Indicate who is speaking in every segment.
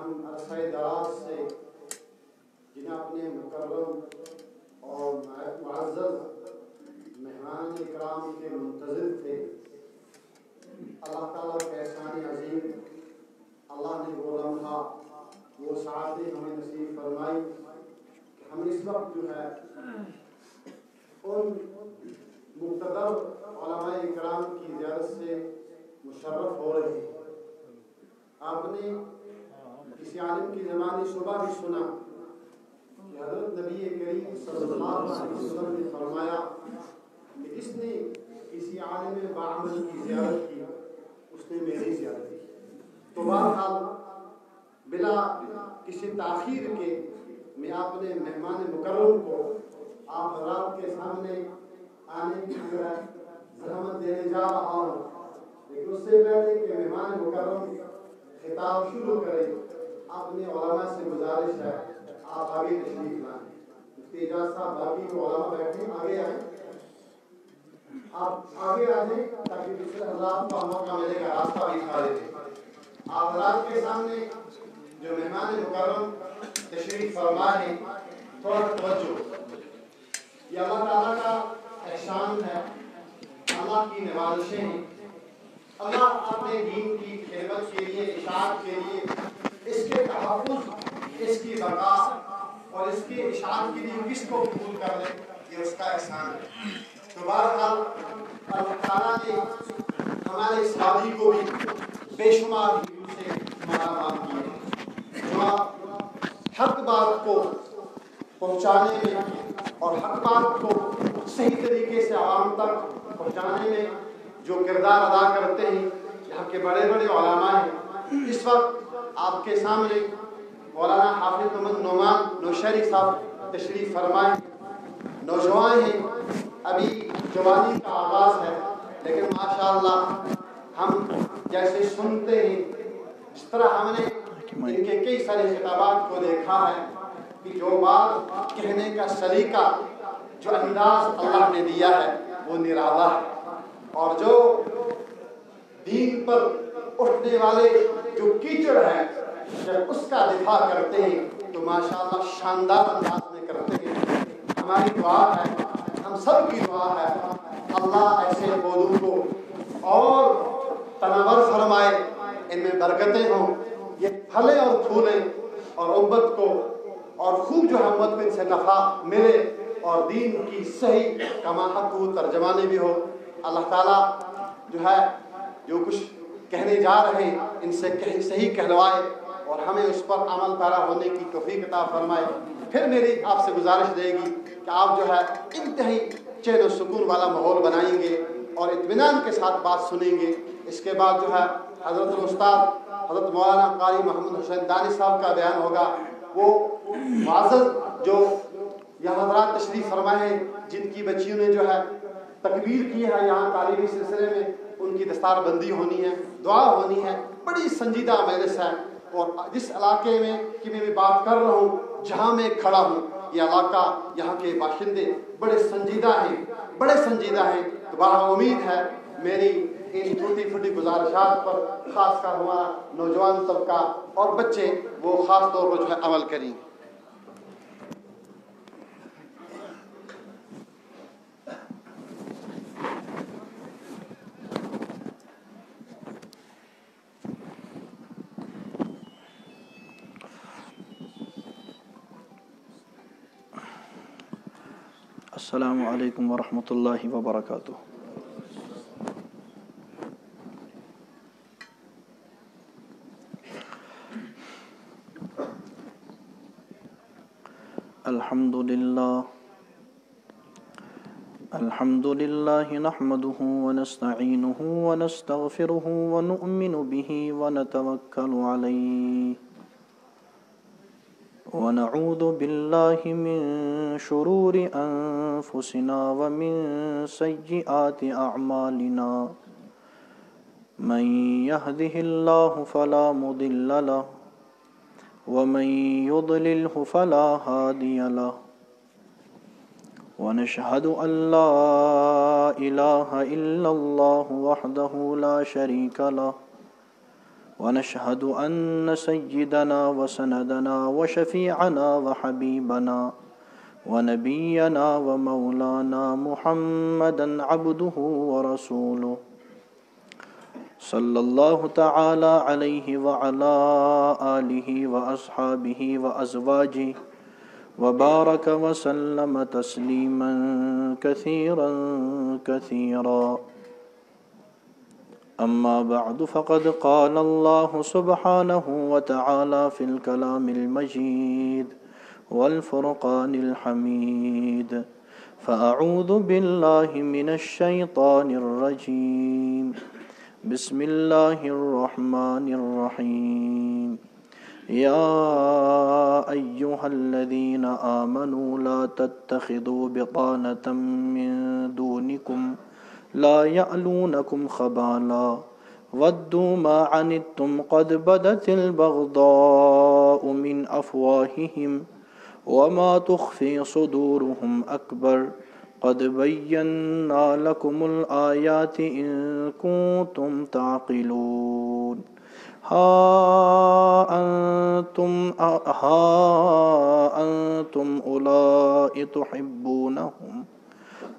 Speaker 1: ہم عرصہ دراز سے جنہیں اپنے مکرم اور معزز مہمان اکرام کے منتظر تھے، اللہ تعالیٰ کا احسان عظیم، اللہ نے وہ لمحہ وہ سعادت ہمیں نصیب فرمائی کہ ہم اس وقت جو ہے ان مقتدر علماء اکرام کی زیارت سے مشرف ہو رہے ہیں۔ آپ نے کسی عالم کی زبانی صبح بھی سنا کہ حضرت نبی کریم صلی اللہ علیہ وسلم نے فرمایا کہ جس نے کسی عالم باعمل کی زیارت کی اس نے میری زیارت کی۔ تو بہرحال بلا کسی تاخیر کے میں اپنے مہمان مکرم کو آپ حضرات کے سامنے آنے کی جو ہے زحمت دینے جا رہا ہوں، لیکن اس سے پہلے کہ مہمان مکرم خطاب شروع کریں، اپنے علماء سے گزارش ہے آپ آگے تشریف لائیں۔ مفتی اعجاز صاحب باقی جو علماء بیٹھے آگے آئیں، آپ آگے آ جائیں تاکہ دوسرے حضرات کو موقع ملے گا راستہ بھی دکھا دیتے۔ آپ حضرات کے سامنے جو مہمان مکرم تشریف فرما ہے، تھوڑا توجہ، یہ اللہ تعالیٰ کا احسان ہے، اللہ کی نوازشیں ہیں۔ اللہ اپنے دین کی خدمت کے لیے، اشاعت کے لیے، اس کے تحفظ، اس کی بقا اور اس کی اشاعت کے لیے کس کو قبول کر لے، یہ اس کا احسان ہے۔ تو بہرحال اللہ تعالیٰ نے ہمارے اس وادی کو بھی بے شمار ہندو سے مالامال کیے، جو حق بات کو پہنچانے میں اور حق بات کو صحیح طریقے سے عوام تک پہنچانے میں جو کردار ادا کرتے ہیں، یہاں کے بڑے بڑے علماء ہیں۔ اس وقت آپ کے سامنے مولانا حافظ محمد نعمان نوشہری صاحب تشریف فرمائے، نوجوان ہیں، ابھی جوانی کا آغاز ہے، لیکن ماشاءاللہ ہم جیسے سنتے ہیں، جس طرح ہم نے ان کے کئی سارے خطابات کو دیکھا ہے کہ جو بات کہنے کا سلیقہ، جو انداز اللہ نے دیا ہے وہ نرالا ہے، اور جو دین پر اٹھنے والے جو کیچڑ ہے جب اس کا دفاع کرتے ہیں تو ماشاءاللہ شاندار انداز میں کرتے ہیں۔ ہماری دعا ہے، ہم سب کی دعا ہے، اللہ ایسے موضوع کو اور تنور فرمائے، ان میں برکتیں ہوں، یہ پھلے اور پھولیں اور امت کو اور خوب جو امت میں ان سے نفع ملے اور دین کی صحیح کما حق و ترجمانی بھی ہو۔ اللہ تعالیٰ جو ہے جو کچھ کہنے جا رہے ہیں ان سے صحیح کہلوائے اور ہمیں اس پر عمل پیرا ہونے کی توفیق عطا فرمائے۔ پھر میری آپ سے گزارش رہے گی کہ آپ جو ہے انتہائی چین و سکون والا ماحول بنائیں گے اور اطمینان کے ساتھ بات سنیں گے۔ اس کے بعد جو ہے حضرت الاستاذ حضرت مولانا قاری محمد حسین دانی صاحب کا بیان ہوگا۔ وہ معزز جو یہاں حضرات تشریف فرمائے ہیں، جن کی بچیوں نے جو ہے تکبیر کی ہے یہاں تعلیمی سلسلے میں، ان کی دستار بندی ہونی ہے، دعا ہونی ہے، بڑی سنجیدہ مجلس ہے۔ اور جس علاقے میں کہ میں بات کر رہا ہوں، جہاں میں کھڑا ہوں، یہ علاقہ، یہاں کے باشندے بڑے سنجیدہ ہیں، بڑے سنجیدہ ہیں۔ تو بڑا امید ہے میری ان ٹوٹی پھوٹی گزارشات پر خاص کر ہمارا نوجوان طبقہ اور بچے وہ خاص طور پر جو ہے عمل کریں۔
Speaker 2: السلام علیکم ورحمۃ اللہ وبرکاتہ۔ الحمد للہ نحمده ونستعینه ونستغفره ونؤمن به ونتوکل علیہ ونعوذ باللہ من شرور انفسنا ومن سیئات اعمالنا من يهده اللہ فلا مضل له ومن يضلله فلا هادي له ونشهد أن لا إله إلا الله وحده لا شريك له ونشهد أن سيدنا وسندنا وشفيعنا وحبيبنا ونبينا ومولانا محمدا عبده ورسوله صلى الله تعالى عليه وعلى آله وأصحابه وأزواجه وبارك وسلم تسليما كثيرا كثيرا. أما بعد فقد قال الله سبحانه وتعالى في الكلام المجيد والفرقان الحميد. فأعوذ بالله من الشيطان الرجيم. بسم الله الرحمن الرحيم. يا أيها الذين آمنوا لا تتخذوا بطانة من دونكم لا يألونكم خبالا ودوا ما عنتم قد بدت البغضاء من أفواههم وما تخفي صدورهم أكبر قد بينا لكم الآيات إن كنتم تعقلون. ها أنتم أولئك تحبونهم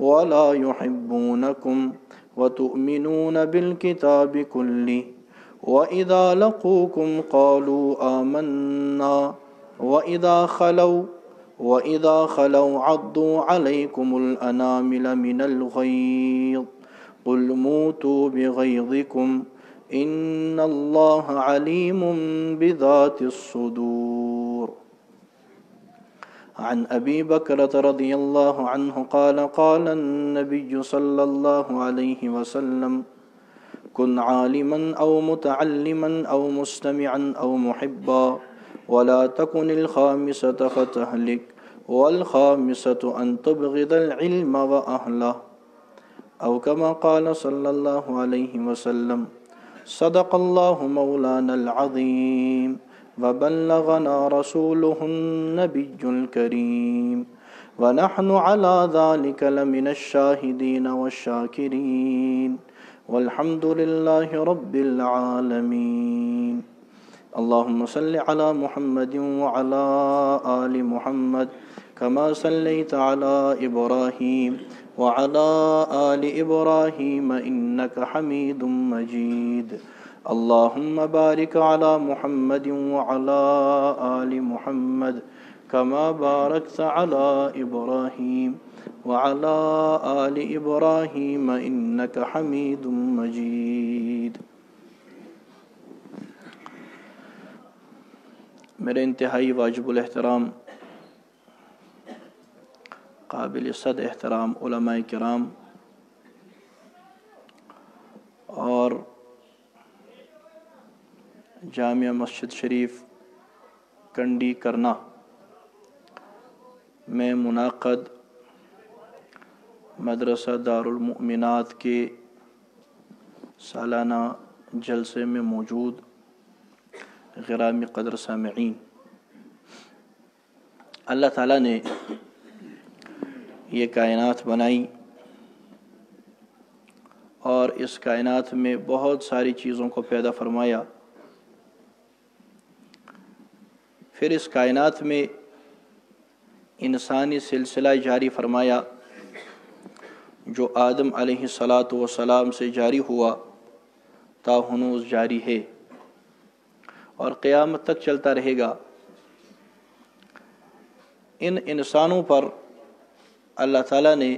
Speaker 2: ولا يحبونكم وتؤمنون بالكتاب كله وإذا لقوكم قالوا آمنا وإذا خلوا عضوا عليكم الأنامل من الغيظ قل موتوا بغيظكم إن الله عليم بذات الصدور. عن أبي بكرة رضي الله عنه قال قال النبي صلى الله عليه وسلم كن عالما أو متعلما أو مستمعا أو محبا ولا تكن الخامسة فتهلك والخامسة أن تبغض العلم وأهله أو كما قال صلى الله عليه وسلم. صدق الله مولانا العظيم وبلغنا رسوله النبي الكريم ونحن على ذلك لمن الشاهدين والشاكرين والحمد لله رب العالمين. اللهم صل على محمد وعلى آل محمد كما صليت على إبراهيم وعلى آل إبراهيم إنك حميد مجيد. اللهم بارك على محمد وعلى آل محمد كما باركت على إبراهيم وعلى آل إبراهيم إنك حميد مجيد. میرے انتہائی واجب الاحترام قابل صد احترام علماء کرام اور جامع مسجد شریف کنڈی کرنا میں منعقد مدرسہ دارالمؤمنات کے سالانہ جلسے میں موجود غرامی قدر سامعین، اللہ تعالیٰ نے یہ کائنات بنائی اور اس کائنات میں بہت ساری چیزوں کو پیدا فرمایا. پھر اس کائنات میں انسانی سلسلہ جاری فرمایا جو آدم علیہ السلام سے جاری ہوا تا ہنوز جاری ہے اور قیامت تک چلتا رہے گا. ان انسانوں پر اللہ تعالیٰ نے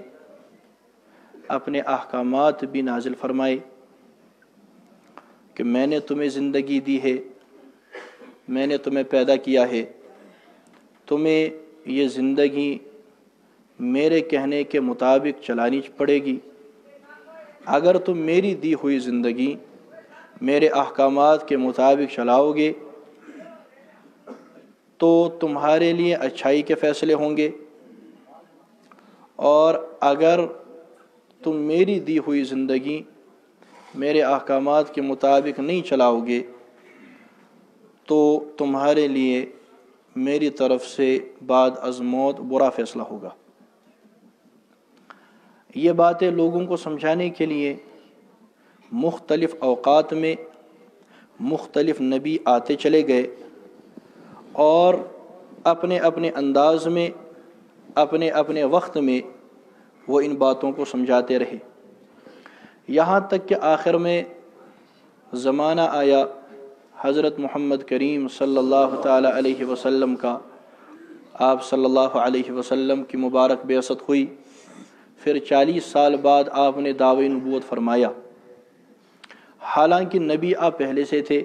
Speaker 2: اپنے احکامات بھی نازل فرمائے کہ میں نے تمہیں زندگی دی ہے، میں نے تمہیں پیدا کیا ہے، تمہیں یہ زندگی میرے کہنے کے مطابق چلانی پڑے گی. اگر تم میری دی ہوئی زندگی میرے احکامات کے مطابق چلاؤ گے تو تمہارے لیے اچھائی کے فیصلے ہوں گے، اور اگر تم میری دی ہوئی زندگی میرے احکامات کے مطابق نہیں چلاؤ گے تو تمہارے لیے میری طرف سے بعد از موت برا فیصلہ ہوگا. یہ باتیں لوگوں کو سمجھانے کے لیے مختلف اوقات میں مختلف نبی آتے چلے گئے اور اپنے اپنے انداز میں اپنے اپنے وقت میں وہ ان باتوں کو سمجھاتے رہے، یہاں تک کہ آخر میں زمانہ آیا حضرت محمد کریم صلی اللہ تعالی علیہ وسلم کا۔ آپ صلی اللہ علیہ وسلم کی مبارک بعثت ہوئی، پھر 40 سال بعد آپ نے دعوی نبوت فرمایا۔ حالانکہ نبی آپ پہلے سے تھے۔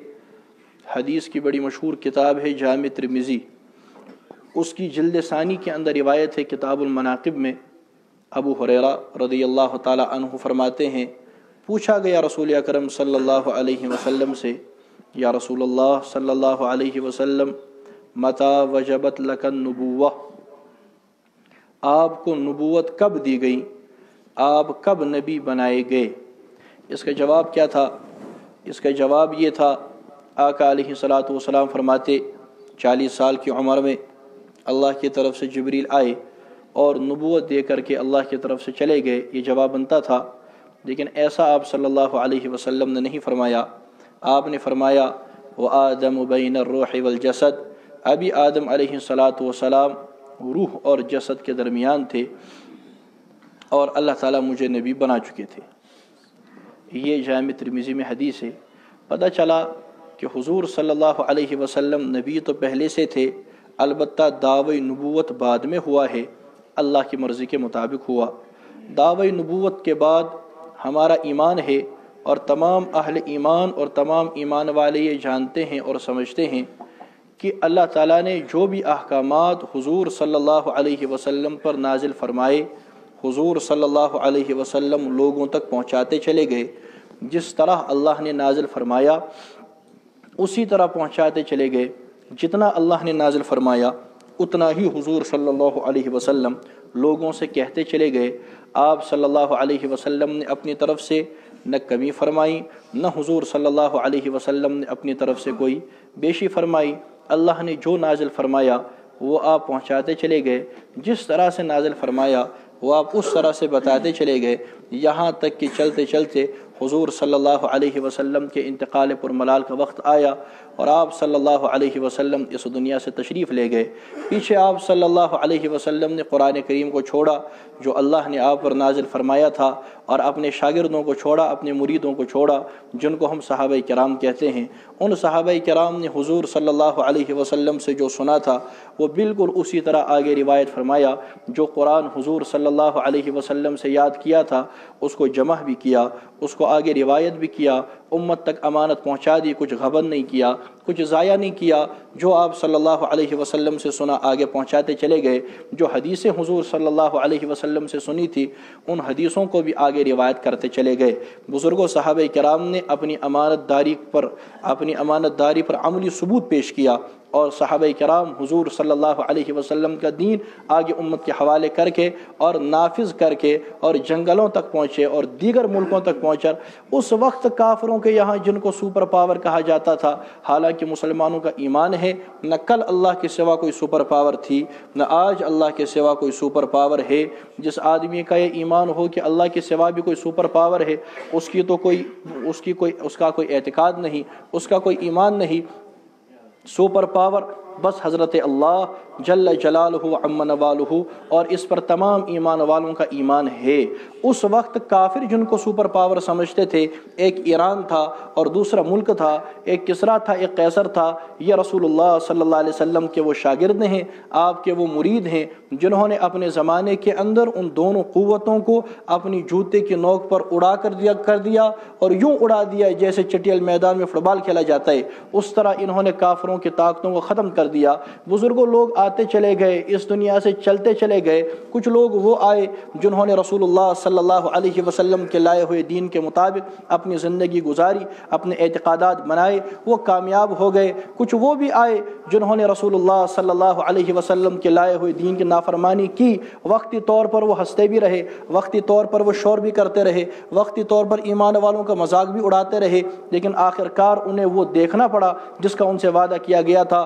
Speaker 2: حدیث کی بڑی مشہور کتاب ہے جامع ترمذی، اس کی جلد ثانی کے اندر روایت ہے کتاب المناقب میں، ابو ہریرہ رضی اللہ تعالی عنہ فرماتے ہیں، پوچھا گیا رسول اکرم صلی اللہ علیہ وسلم سے، یا رسول اللہ صلی اللہ علیہ وسلم متی وجبت لک النبوہ، آپ کو نبوت کب دی گئی، آپ کب نبی بنائے گئے؟ اس کا جواب کیا تھا؟ اس کا جواب یہ تھا، آقا علیہ الصلاۃ والسلام فرماتے 40 سال کی عمر میں اللہ کی طرف سے جبریل آئے اور نبوت دے کر کے اللہ کی طرف سے چلے گئے، یہ جواب بنتا تھا۔ لیکن ایسا آپ صلی اللہ علیہ وسلم نے نہیں فرمایا۔ آپ نے فرمایا وآدم بین الروح والجسد، ابھی آدم علیہ الصلاۃ والسلام روح اور جسد کے درمیان تھے اور اللہ تعالیٰ مجھے نبی بنا چکے تھے۔ یہ جامع ترمذی میں حدیث ہے۔ پتہ چلا کہ حضور صلی اللہ علیہ وسلم نبی تو پہلے سے تھے، البتہ دعوی نبوت بعد میں ہوا ہے، اللہ کی مرضی کے مطابق ہوا۔ دعوی نبوت کے بعد ہمارا ایمان ہے، اور تمام اہل ایمان اور تمام ایمان والے یہ جانتے ہیں اور سمجھتے ہیں کہ اللہ تعالیٰ نے جو بھی احکامات حضور صلی اللہ علیہ وسلم پر نازل فرمائے، حضور صلی اللہ علیہ وسلم لوگوں تک پہنچاتے چلے گئے۔ جس طرح اللہ نے نازل فرمایا اسی طرح پہنچاتے چلے گئے، جتنا اللہ نے نازل فرمایا اتنا ہی حضور صلی اللہ علیہ وسلم لوگوں سے کہتے چلے گئے۔ آپ صلی اللہ علیہ وسلم نے اپنی طرف سے نہ کمی فرمائی، نہ حضور صلی اللہ علیہ وسلم نے اپنی طرف سے کوئی بیشی فرمائی۔ اللہ نے جو نازل فرمایا وہ آپ پہنچاتے چلے گئے، جس طرح سے نازل فرمایا وہ آپ اس طرح سے بتاتے چلے گئے، یہاں تک کہ چلتے چلتے حضور صلی اللہ علیہ وسلم کے انتقال پر ملال کا وقت آیا اور آپ صلی اللہ علیہ وسلم اس دنیا سے تشریف لے گئے۔ پیچھے آپ صلی اللہ علیہ وسلم نے قرآن کریم کو چھوڑا جو اللہ نے آپ پر نازل فرمایا تھا، اور اپنے شاگردوں کو چھوڑا، اپنے مریدوں کو چھوڑا، جن کو ہم صحابہ کرام کہتے ہیں۔ ان صحابہ کرام نے حضور صلی اللہ علیہ وسلم سے جو سنا تھا وہ بالکل اسی طرح آگے روایت فرمایا۔ جو قرآن حضور صلی اللہ علیہ وسلم سے یاد کیا تھا اس کو جمع بھی کیا، اس کو آگے روایت بھی کیا، امت تک امانت پہنچا دی، کچھ غبن نہیں کیا، کچھ ضائع نہیں کیا۔ جو آپ صلی اللہ علیہ وسلم سے سنا آگے پہنچاتے چلے گئے۔ جو حدیثیں حضور صلی اللہ علیہ وسلم سے سنی تھی ان حدیثوں کو بھی آگے روایت کرتے چلے گئے۔ بزرگوں صحابہ کرام نے اپنی امانت داری پر عملی ثبوت پیش کیا، اور صحابہ کرام حضور صلی اللہ علیہ وسلم کا دین آگے امت کے حوالے کر کے اور نافذ کر کے اور جنگلوں تک پہنچے اور دیگر ملکوں تک پہنچا۔ اس وقت کافروں کے یہاں جن کو سپر پاور کہا جاتا تھا، حالانکہ مسلمانوں کا ایمان ہے نہ کل اللہ کے سوا کوئی سپر پاور تھی نہ آج اللہ کے سوا کوئی سپر پاور ہے۔ جس آدمی کا یہ ایمان ہو کہ اللہ کے سوا بھی کوئی سپر پاور ہے، اس کا کوئی اعتقاد نہیں، اس کا کوئی ایمان نہیں۔ سپر پاور بس حضرت اللہ جل جلالہ عم نوالہ، اور اس پر تمام ایمان والوں کا ایمان ہے۔ اس وقت کافر جن کو سپر پاور سمجھتے تھے، ایک ایران تھا اور دوسرا ملک تھا، ایک کسرا تھا ایک قیصر تھا۔ یہ رسول اللہ صلی اللہ علیہ وسلم کے وہ شاگرد ہیں، آپ کے وہ مرید ہیں جنہوں نے اپنے زمانے کے اندر ان دونوں قوتوں کو اپنی جوتے کی نوک پر اڑا کر دیا اور یوں اڑا دیا جیسے چٹیل میدان میں فٹ بال کھیلا جاتا ہے، اس طرح انہوں نے کافروں کی طاقتوں کو ختم کر دیا۔ بزرگوں لوگ آتے چلے گئے، اس دنیا سے چلتے چلے گئے۔ کچھ لوگ وہ آئے جنہوں نے رسول اللہ صلی اللہ علیہ وسلم کے لائے ہوئے دین کے مطابق اپنی زندگی گزاری، اپنے اعتقادات بنائے، وہ کامیاب ہو گئے۔ کچھ وہ بھی آئے جنہوں نے رسول اللہ صلی اللہ علیہ وسلم کے لائے ہوئے دین کی نافرمانی کی، وقتی طور پر وہ ہنستے بھی رہے، وقتی طور پر وہ شور بھی کرتے رہے، وقتی طور پر ایمان والوں کا مذاق بھی اڑاتے رہے، لیکن آخر کار انہیں وہ دیکھنا پڑا جس کا ان سے وعدہ کیا گیا تھا،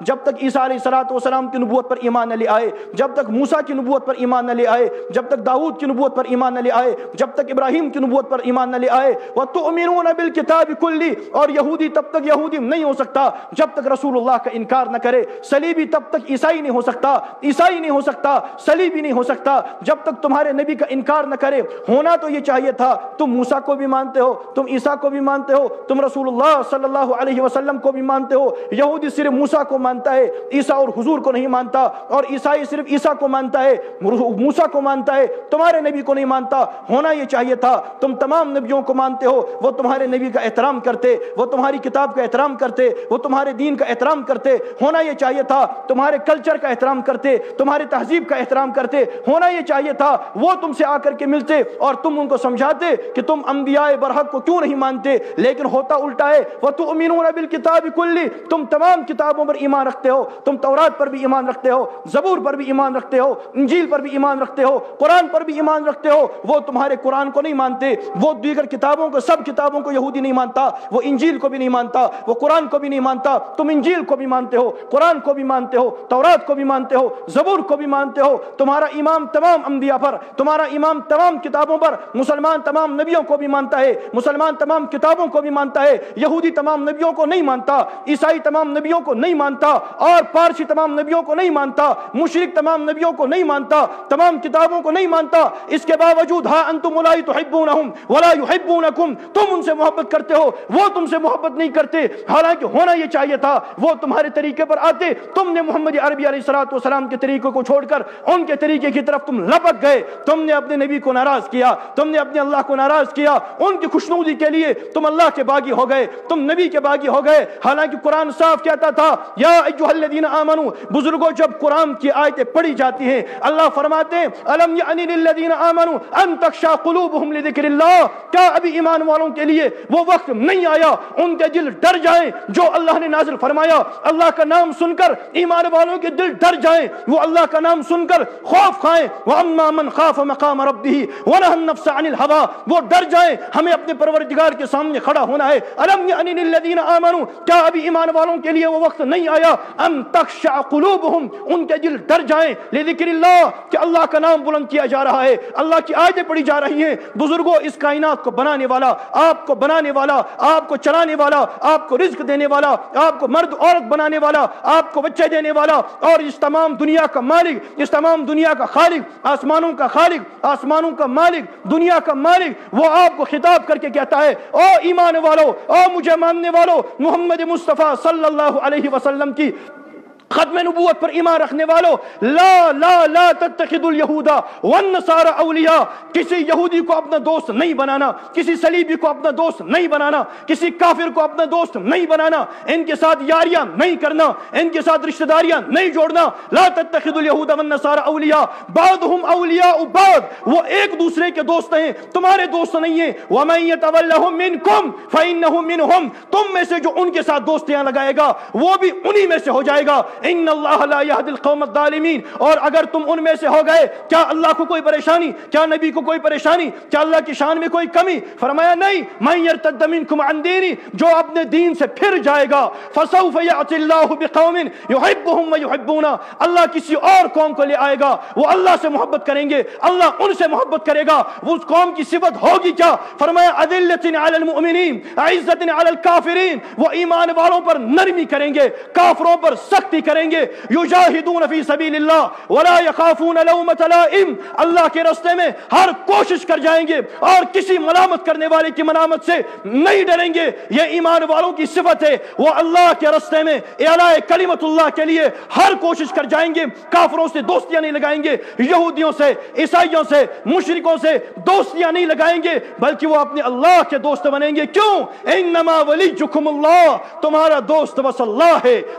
Speaker 2: جب تک عیسیٰ علیہ السلام کی نبوت پر ایمان نہ لے آئے، جب تک موسیٰ کی نبوت پر ایمان نہ لے آئے، جب تک داؤد کی نبوت پر ایمان نہ لے آئے، جب تک ابراہیم کی نبوت پر ایمان نہ لے آئے۔ وَتُؤْمِنُونَ بِالْكِتَابِ كُلِّهِ، اور یہودی تب تک یہودی نہیں ہو سکتا جب تک رسول اللہ کا انکار نہ کرے، صلیبی تب تک عیسائی نہیں ہو سکتا، عیسائی نہیں ہو سکتا، صلیبی نہیں ہو سکتا جب تک تمہارے نبی کا انکار نہ کرے۔ ہونا تو یہ چاہیے تھا، تم موسیٰ کو بھی مانتے ہو، تم عیسیٰ کو بھی مانتے ہو، تم رسول اللہ صلی اللہ علیہ وسلم کو بھی مانتے ہو۔ یہودی صرف موسیٰ کو مانتا ہے، عیسیٰ اور حضور کو نہیں مانتا، اور عیسائی صرف عیسیٰ کو مانتا ہے، موسیٰ کو مانتا ہے، تمہارے نبی کو نہیں مانتا۔ ہونا یہ چاہیے تھا تم تمام نبیوں کو مانتے ہو، وہ تمہارے نبی کا احترام کرتے، وہ تمہاری کتاب کا احترام کرتے، وہ تمہارے دین کا احترام کرتے۔ ہونا یہ چاہیے تھا تمہارے کلچر کا احترام کرتے، تمہارے تہذیب کا احترام کرتے۔ ہونا یہ چاہیے تھا وہ تم سے آ کر کے ملتے اور تم ان کو سمجھاتے کہ تم انبیاء برحق کو کیوں نہیں مانتے، لیکن ہوتا الٹا ہے۔ وَتُؤْمِنُونَ بِالْكِتَابِ كُلِّهِ، تم تمام کتابوں پر ایمان رکھتے ہو، تم تورات پر بھی ایمان رکھتے ہو، زبور پر بھی ایمان رکھتے ہو، انجیل پر بھی ایمان رکھتے ہو، قرآن پر بھی ایمان رکھتے ہو۔ وہ تمہارے قرآن کو نہیں مانتے، وہ دیگر کتابوں کو، سب کتابوں کو یہودی نہیں مانتا، وہ انجیل کو بھی نہیں مانتا، وہ قرآن کو بھی نہیں مانتا۔ تم انجیل کو بھی مانتے ہو، قرآن کو بھی مانتے ہو، تورات کو بھی مانتے ہو، زبور کو بھی مانتے ہو۔ تمہارا ایمان تمام انبیاء پر، تمہارا ایمان تمام کتابوں پر۔ مسلمان تمام نبیوں کو بھی مانتا ہے، مسلمان تمام کتابوں کو بھی مانتا ہے۔ یہودی تمام نبیوں کو نہیں مانتا، عیسائی تمام نبیوں کو نہیں مانتا، اور پارسی تمام نبیوں کو نہیں مانتا، مشرک تمام نبیوں کو نہیں مانتا، تمام کتابوں کو نہیں مانتا۔ اس کے باوجود ہاں انتم لا تحبونہم ولا یحبونکم، تم ان سے محبت کرتے ہو، وہ تم سے محبت نہیں کرتے۔ حالانکہ ہونا یہ چاہیے تھا وہ تمہارے طریقے پر آتے، تم نے محمد عربی علیہ السلام کے طریقے کو چھوڑ کر ان کے طریقے کی طرف تم لپک گئے۔ تم نے اپنے نبی کو ناراض کیا، تم نے اپنے اللہ کو ناراض کیا، ان کی خوشنودی کے لیے تم اللہ کے باغی ہو گئے، تم نبی کے باغی ہو گئے۔ حالانکہ قرآن صاف کہتا تھا یا ایھا الذین آمنوا، بزرگوں جب قرآن کی آیتیں پڑھی جاتی ہیں اللہ فرماتے ہیں الم یعن للذین آمنوا ان تخشع قلوبہم لذکر اللہ، کیا ابھی ایمان والوں کے لیے وہ وقت نہیں آیا ان کے دل ڈر جائیں جو اللہ نے نازل فرمایا۔ اللہ کا نام سن کر ایمان والوں کے دل ڈر جائیں، وہ اللہ کا نام سن کر خوف کھائیں۔ وَأَمَّا مَنْ خَافَ مَقَامَ رَبِّهِ وَنَهَى النَّفْسَ عَنِ الْهَوَىٰ، وہ ڈر جائیں، ہمیں اپنے پروردگار کے سامنے کھڑا ہونا ہے۔ أَلَمْ يَأْنِ لِلَّذِينَ آمَنُوا، کیا ابھی ایمان والوں کے لیے وہ وقت نہیں آیا أَن تَخْشَعَ قُلُوبُهُمْ، ان کے دل ڈر جائیں لِذِكْرِ اللَّهِ، کہ اللہ کا نام بلند کیا جا رہا ہے، اللہ کی آیتیں پڑھی جا رہی ہیں۔ بزرگوں اس کائنات کو بنانے والا، آپ کو بنانے والا، آپ کو چلانے والا، آپ کو رزق دینے والا، آپ کو مرد عورت بنانے والا، آپ کو بچے دینے والا، اور اس تمام دنیا کا مالک، اس تمام دنیا کا خالق، آسمانوں کا خالق، آسمانوں کا مالک، دنیا کا مالک، وہ آپ کو خطاب کر کے کہتا ہے او ایمان والو، او مجھے ماننے والو، محمد مصطفیٰ صلی اللہ علیہ وسلم کی ختم نبوت پر ایمان رکھنے والو، لا لا لا تتخذوا اليہود والنصارى اولیاء، کسی یہودی کو اپنا دوست نہیں بنانا، کسی صلیبی کو اپنا دوست نہیں بنانا، کسی کافر کو اپنا دوست نہیں بنانا، ان کے ساتھ یاریاں نہیں کرنا، ان کے ساتھ رشتہ داریاں نہیں جوڑنا۔ لا تتخذوا اليہود والنصارى اولیاء بعضهم اولیاء بعض، وہ ایک دوسرے کے دوست ہیں، تمہارے دوست نہیں ہیں۔ ومن يتولهم منکم فانه منهم، تم میں سے جو ان کے ساتھ دوستیاں لگائے گا وہ بھی انہی میں سے ہو جائے گا۔ ان اللہ لا يهدي القوم الظالمین، اور اگر تم ان میں سے ہو گئے، کیا اللہ کو کوئی پریشانی، کیا نبی کو کوئی پریشانی، کیا اللہ کی شان میں کوئی کمی؟ فرمایا نہیں، من يرتد منکم عن دینی، جو اپنے دین سے پھر جائے گا، فسوف یأتی اللہ بقوم یحبهم ویحبونہ، اللہ کسی اور قوم کو لے آئے گا، وہ اللہ سے محبت کریں گے، اللہ ان سے محبت کرے گا۔ وہ اس قوم کی صفت ہوگی کیا؟ فرمایا اذلۃ علی المؤمنین عزۃ علی الکافرین، وہ ایمان والوں پر نرمی کریں گے، کافروں پر سختی کریں گے۔ یجاہدون فی سبیل اللہ ولا یخافون لومۃ لائم، اللہ کے راستے میں ہر کوشش کر جائیں گے اور کسی ملامت کرنے والے کی ملامت سے نہیں ڈریں گے۔ یہ ایمان والوں کی صفت ہے، وہ اللہ کے راستے میں اعلاء کلمت اللہ کے لیے ہر کوشش کر جائیں گے، کافروں سے دوستیاں نہیں لگائیں گے، یہودیوں سے، عیسائیوں سے، مشرکوں سے دوستیاں نہیں لگائیں گے، بلکہ وہ اپنے اللہ کے دوست بنیں گے۔ کیوں؟ انما ولیکم اللہ، تمہارا دوست بس اللہ ہے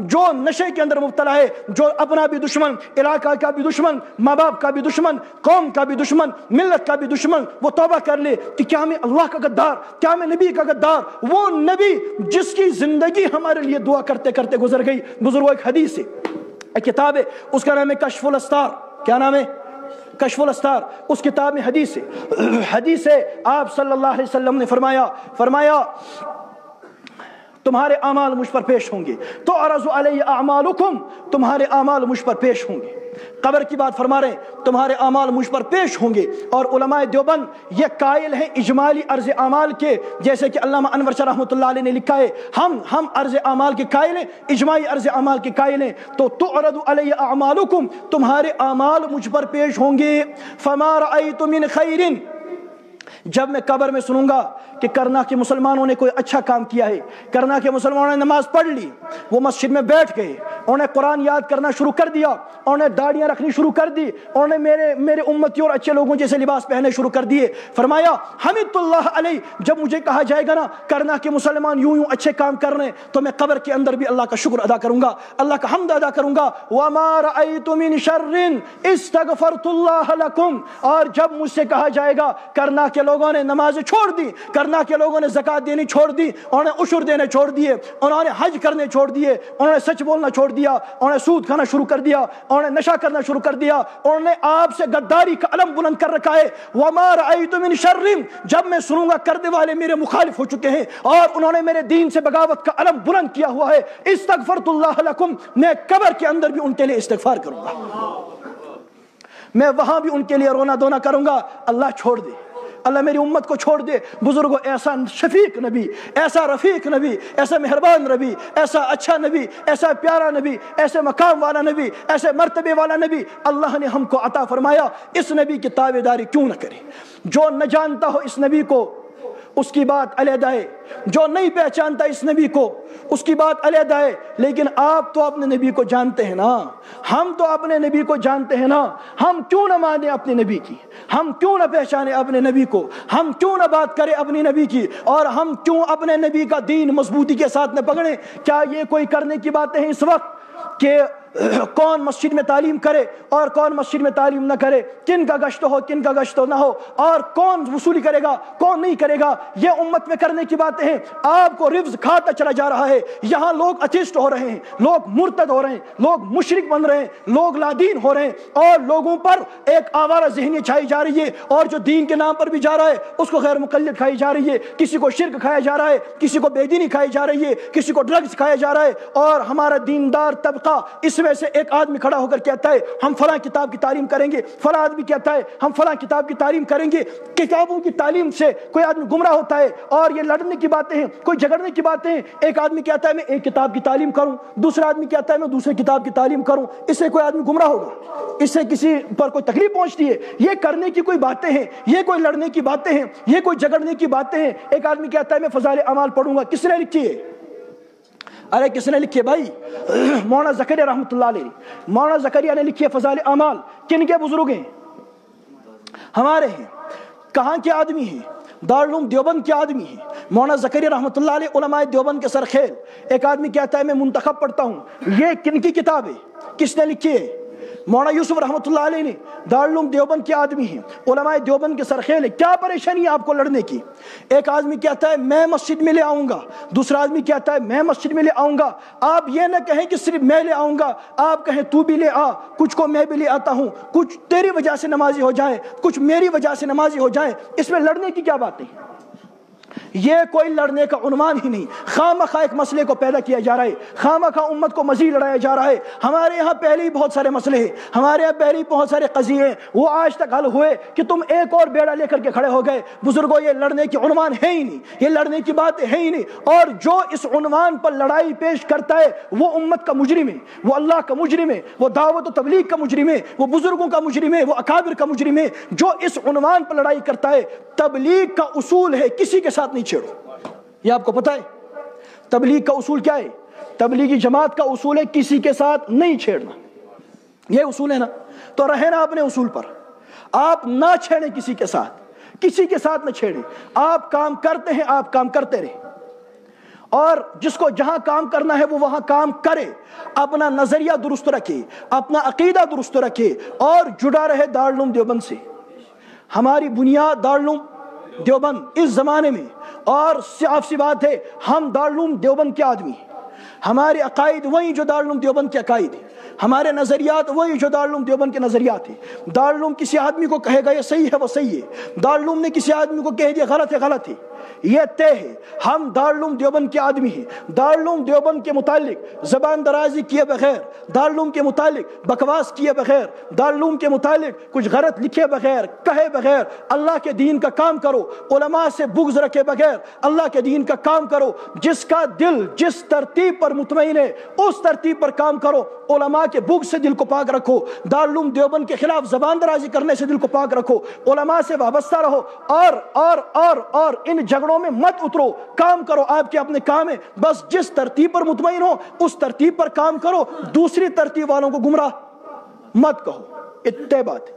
Speaker 3: جو نشے کے اندر مبتلا ہے, جو اپنا بھی دشمن, علاقہ کا بھی دشمن, ماں باپ کا بھی دشمن, قوم کا بھی دشمن, ملت کا بھی دشمن, وہ توبہ کر لے کہ کیا میں اللہ کا غدار, کیا میں نبی کا غدار, وہ نبی جس کی زندگی ہمارے لیے دعا کرتے کرتے گزر گئی. بزرگوں, ایک حدیث ہے, ایک کتاب ہے, اس کا نام ہے کشف الاسرار. کیا نام ہے؟ کشف الاسرار. اس کتاب میں حدیث ہے آپ صلی اللہ علیہ وسلم نے فرمایا تمہارے اعمال مجھ پر پیش ہوں گے. تو عرض علیہ اعمالکم, تمہارے اعمال مجھ پر پیش ہوں گے. قبر کی بات فرما رہے ہیں, تمہارے اعمال مجھ پر پیش ہوں گے. اور علماء دیوبند یہ قائل ہیں اجمالی عرض اعمال کے, جیسے کہ علامہ انور شاہ رحمۃ اللہ علیہ نے لکھا ہے, ہم عرض اعمال کے قائل ہیں, اجماعی عرض اعمال کے قائل ہیں. تو تعرض علی اعمالکم, تمہارے اعمال مجھ پر پیش ہوں گے. فما رأیت من خیر, جب میں قبر میں سنوں گا کہ کرنا کے مسلمانوں نے کوئی اچھا کام کیا ہے, کرنا کے مسلمانوں نے نماز پڑھ لی, وہ مسجد میں بیٹھ گئے, انہوں نے قرآن یاد کرنا شروع کر دیا, انہوں نے داڑیاں رکھنی شروع کر دی, انہوں نے میرے امتی اور اچھے لوگوں جیسے لباس پہنے شروع کر دیے. فرمایا حمد اللہ علیہ, جب مجھے کہا جائے گا نا کرنا کے مسلمان یوں اچھے کام کر رہے ہیں, تو میں قبر کے اندر بھی اللہ کا شکر ادا کروں گا, اللہ کا حمد ادا کروں گا. وما رأیت من شر استغفرت اللہ لکم, اور جب مجھ سے کہا جائے گا کرنا کے لوگوں نے نمازیں چھوڑ دی, کرنا کے لوگوں نے زکات دینی چھوڑ دی, انہوں نے عشر دینے چھوڑ دیے, انہوں نے حج کرنے چھوڑ دیے, انہوں نے سچ بولنا چھوڑ دیا, انہوں نے سود کھانا شروع کر دیا, انہوں نے نشہ کرنا شروع کر دیا, انہوں نے آپ سے غداری کا علم بلند کر رکھا ہے. وما رأیت من شر, جب میں سنوں گا کرنے والے میرے مخالف ہو چکے ہیں اور انہوں نے میرے دین سے بغاوت کا علم بلند کیا ہوا ہے, استغفرت اللہ لکم, میں قبر کے اندر بھی ان کے لیے استغفار کروں گا, میں وہاں بھی ان کے لیے رونا دھونا کروں گا. اللہ چھوڑ دے, اللہ میری امت کو چھوڑ دے. بزرگوں, ایسا شفیق نبی, ایسا رفیق نبی, ایسا مہربان نبی, ایسا اچھا نبی, ایسا پیارا نبی, ایسے مقام والا نبی, ایسے مرتبے والا نبی اللہ نے ہم کو عطا فرمایا. اس نبی کی تابعداری کیوں نہ کریں؟ جو نہ جانتا ہو اس نبی کو اس کی بات علیحدہ ہے, جو نہیں پہچانتا اس نبی کو اس کی بات علیحدہ ہے. لیکن آپ تو اپنے نبی کو جانتے ہیں نا, ہم تو اپنے نبی کو جانتے ہیں نا, ہم کیوں نہ مانیں اپنے نبی کی, ہم کیوں نہ پہچانے اپنے نبی کو, ہم کیوں نہ بات کریں اپنی نبی کی, اور ہم کیوں اپنے نبی کا دین مضبوطی کے ساتھ نہ پکڑیں؟ کیا یہ کوئی کرنے کی باتیں ہیں اس وقت کہ کون مسجد میں تعلیم کرے اور کون مسجد میں تعلیم نہ کرے, کن کا گشت ہو کن کا گشت نہ ہو, اور کون وصولی کرے گا کون نہیں کرے گا, یہ امت میں کرنے کی باتیں ہیں؟ آپ کو رفظ کھاتا چلا جا رہا ہے. یہاں لوگ اچیسٹ ہو رہے ہیں, لوگ مرتد ہو رہے ہیں, لوگ مشرک بن رہے ہیں, لوگ لادین ہو رہے ہیں, اور لوگوں پر ایک آوارہ ذہنی چھائی جا رہی ہے, اور جو دین کے نام پر بھی جا رہا ہے اس کو غیر مقلد کھائی جا رہی ہے, کسی کو شرک کھایا جا رہا ہے, کسی کو بے دینی کھائی جا رہی ہے, کسی کو ڈرگز کھایا جا رہا ہے. اور ہمارا دیندار طبقہ, اس میں سے ایک آدمی کھڑا ہو کر کہتا ہے ہم فلاں کتاب کی تعلیم کریں گے, فلاں آدمی کہتا ہے ہم فلاں کتاب کی تعلیم کریں گے. کتابوں کی تعلیم سے کوئی آدمی گمراہ ہوتا ہے, اور یہ لڑنے کی باتیں ہیں, کوئی جھگڑنے کی باتیں ہیں. ایک آدمی کہتا ہے میں ایک کتاب کی تعلیم کروں, دوسرا آدمی کہتا ہے میں دوسرے کتاب کی تعلیم کروں. اس سے کوئی آدمی گمراہ ہوگا, اس سے کسی پر کوئی تکلیف پہنچتی ہے. یہ کرنے کی کوئی باتیں ہیں, یہ کوئی لڑنے کی باتیں ہیں, یہ کوئی جھگڑنے کی باتیں ہیں. ایک آدمی کہتا ہے میں فضائل اعمال پڑھوں گا. کس نے لکھی ہے؟ ارے کس نے لکھی ہے بھائی؟ مولانا زکریا رحمۃ اللہ علیہ, مولانا زکریا نے لکھی ہے فضائل اعمال. کن کے بزرگ ہیں؟ ہمارے ہیں. کہاں کے آدمی ہیں؟ دارالعلوم دیوبند کے آدمی ہیں. مولانا زکریا رحمۃ اللہ علیہ علماء دیوبند کے سرخیل. ایک آدمی کہتا ہے میں منتخب پڑھتا ہوں. یہ کن کی کتاب ہے؟ کس نے لکھی ہے؟ مولانا یوسف رحمۃ اللہ علیہ نے. دارالعلوم دیوبند کے آدمی ہیں, علماء دیوبند کے سرخیل. کیا پریشانی ہے آپ کو لڑنے کی؟ ایک آدمی کہتا ہے میں مسجد میں لے آؤں گا, دوسرا آدمی کہتا ہے میں مسجد میں لے آؤں گا. آپ یہ نہ کہیں کہ صرف میں لے آؤں گا, آپ کہیں تو بھی لے آ, کچھ کو میں بھی لے آتا ہوں, کچھ تیری وجہ سے نمازی ہو جائیں, کچھ میری وجہ سے نمازی ہو جائیں. اس میں لڑنے کی کیا باتیں ہیں؟ یہ کوئی لڑنے کا عنوان ہی نہیں. خواہ ایک مسئلے کو پیدا کیا جا رہا ہے, خواہ امت کو مزید لڑایا جا رہا ہے. ہمارے یہاں پہلے ہی بہت سارے مسئلے ہیں, ہمارے یہاں پہلے ہی بہت سارے قضیے ہیں, وہ آج تک حل ہوئے کہ تم ایک اور بیڑا لے کر کے کھڑے ہو گئے. بزرگوں, یہ لڑنے کے عنوان ہے ہی نہیں, یہ لڑنے کی بات ہے ہی نہیں. اور جو اس عنوان پر لڑائی پیش کرتا ہے وہ امت کا مجرم ہے, وہ اللہ کا مجرم ہے, وہ دعوت و تبلیغ کا مجرم ہے, وہ بزرگوں کا مجرم ہے, وہ اکابر کا مجرم ہے. جو اس عنوان پر لڑائی کرتا ہے, تبلیغ کا اصول ہے کسی کے ساتھ نہیں چھیڑو. یہ آپ کو پتہ ہے تبلیغ کا اصول کیا ہے؟ تبلیغی جماعت کا اصول ہے کسی کے ساتھ نہیں چھیڑنا. یہ اصول ہے نا, تو رہے نا اپنے اصول پر. آپ نہ چھیڑیں کسی کے ساتھ, کسی کے ساتھ نہ چھیڑیں. آپ کام کرتے ہیں, آپ کام کرتے رہیں. اور جس کو جہاں کام کرنا ہے وہ وہاں کام کرے، اپنا نظریہ درست رکھے، اپنا عقیدہ درست رکھے اور جڑا رہے دارالعلوم دیوبند سے۔ ہماری بنیاد دارالعلوم دیوبند اس زمانے میں، اور صاف سی بات ہے ہم دارالعلوم دیوبند کے آدمی ہیں، ہمارے عقائد وہی جو دارالعلوم دیوبند کے عقائد ہیں، ہمارے نظریات وہی جو دارالعلوم دیوبند کے نظریات ہیں۔ دارالعلوم کسی آدمی کو کہے گا یہ صحیح ہے وہ صحیح ہے، دارالعلوم نے کسی آدمی کو کہہ دیا غلط ہے غلط ہے، یہ طے ہے۔ ہم دارالعلوم دیوبند کے آدمی ہیں، دارالعلوم دیوبند کے متعلق زبان درازی کیے بغیر، دارالعلوم کے متعلق بکواس کیے بغیر، دارالعلوم کے متعلق کچھ غلط لکھے بغیر، کہے بغیر اللہ کے دین کا کام کرو، علماء سے بغض رکھے بغیر اللہ کے دین کا کام کرو۔ جس کا دل جس ترتیب پر مطمئن ہے اس ترتیب پر کام کرو، علماء کے بغض سے دل کو پاک رکھو، دارالعلوم دیوبند کے خلاف زبان درازی کرنے سے دل کو پاک رکھو، علماء سے وابستہ رہو، اور ان جھگڑوں میں مت اترو، کام کرو، آپ کے اپنے کام ہے، بس جس ترتیب پر مطمئن ہو اس ترتیب پر کام کرو، دوسری ترتیب والوں کو گمراہ مت کہو۔ اتنے بات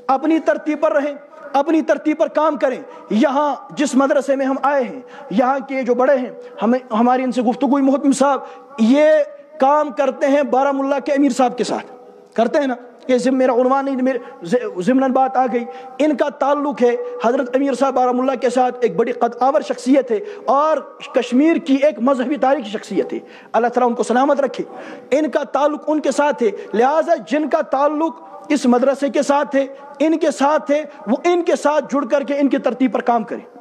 Speaker 3: اپنی ترتیب پر رہیں، اپنی ترتیب پر کام کریں۔ یہاں جس مدرسے میں ہم آئے ہیں، یہاں کے جو بڑے ہیں، ہماری ان سے گفتگو ہوئی، محترم صاحب یہ کام کرتے ہیں بارہمولہ کے امیر صاحب کے ساتھ، کرتے ہیں نا، یہ میرا عنوان نہیں، میرے ضمن بات آ گئی، ان کا تعلق ہے حضرت امیر صاحب بارہمولہ کے ساتھ، ایک بڑی قد آور شخصیت ہے اور کشمیر کی ایک مذہبی تاریخی شخصیت ہے، اللہ تعالیٰ ان کو سلامت رکھے۔ ان کا تعلق ان کے ساتھ ہے، لہٰذا جن کا تعلق اس مدرسے کے ساتھ ہے، ان کے ساتھ ہے، وہ ان کے ساتھ جڑ کر کے ان کی ترتیب پر کام کریں۔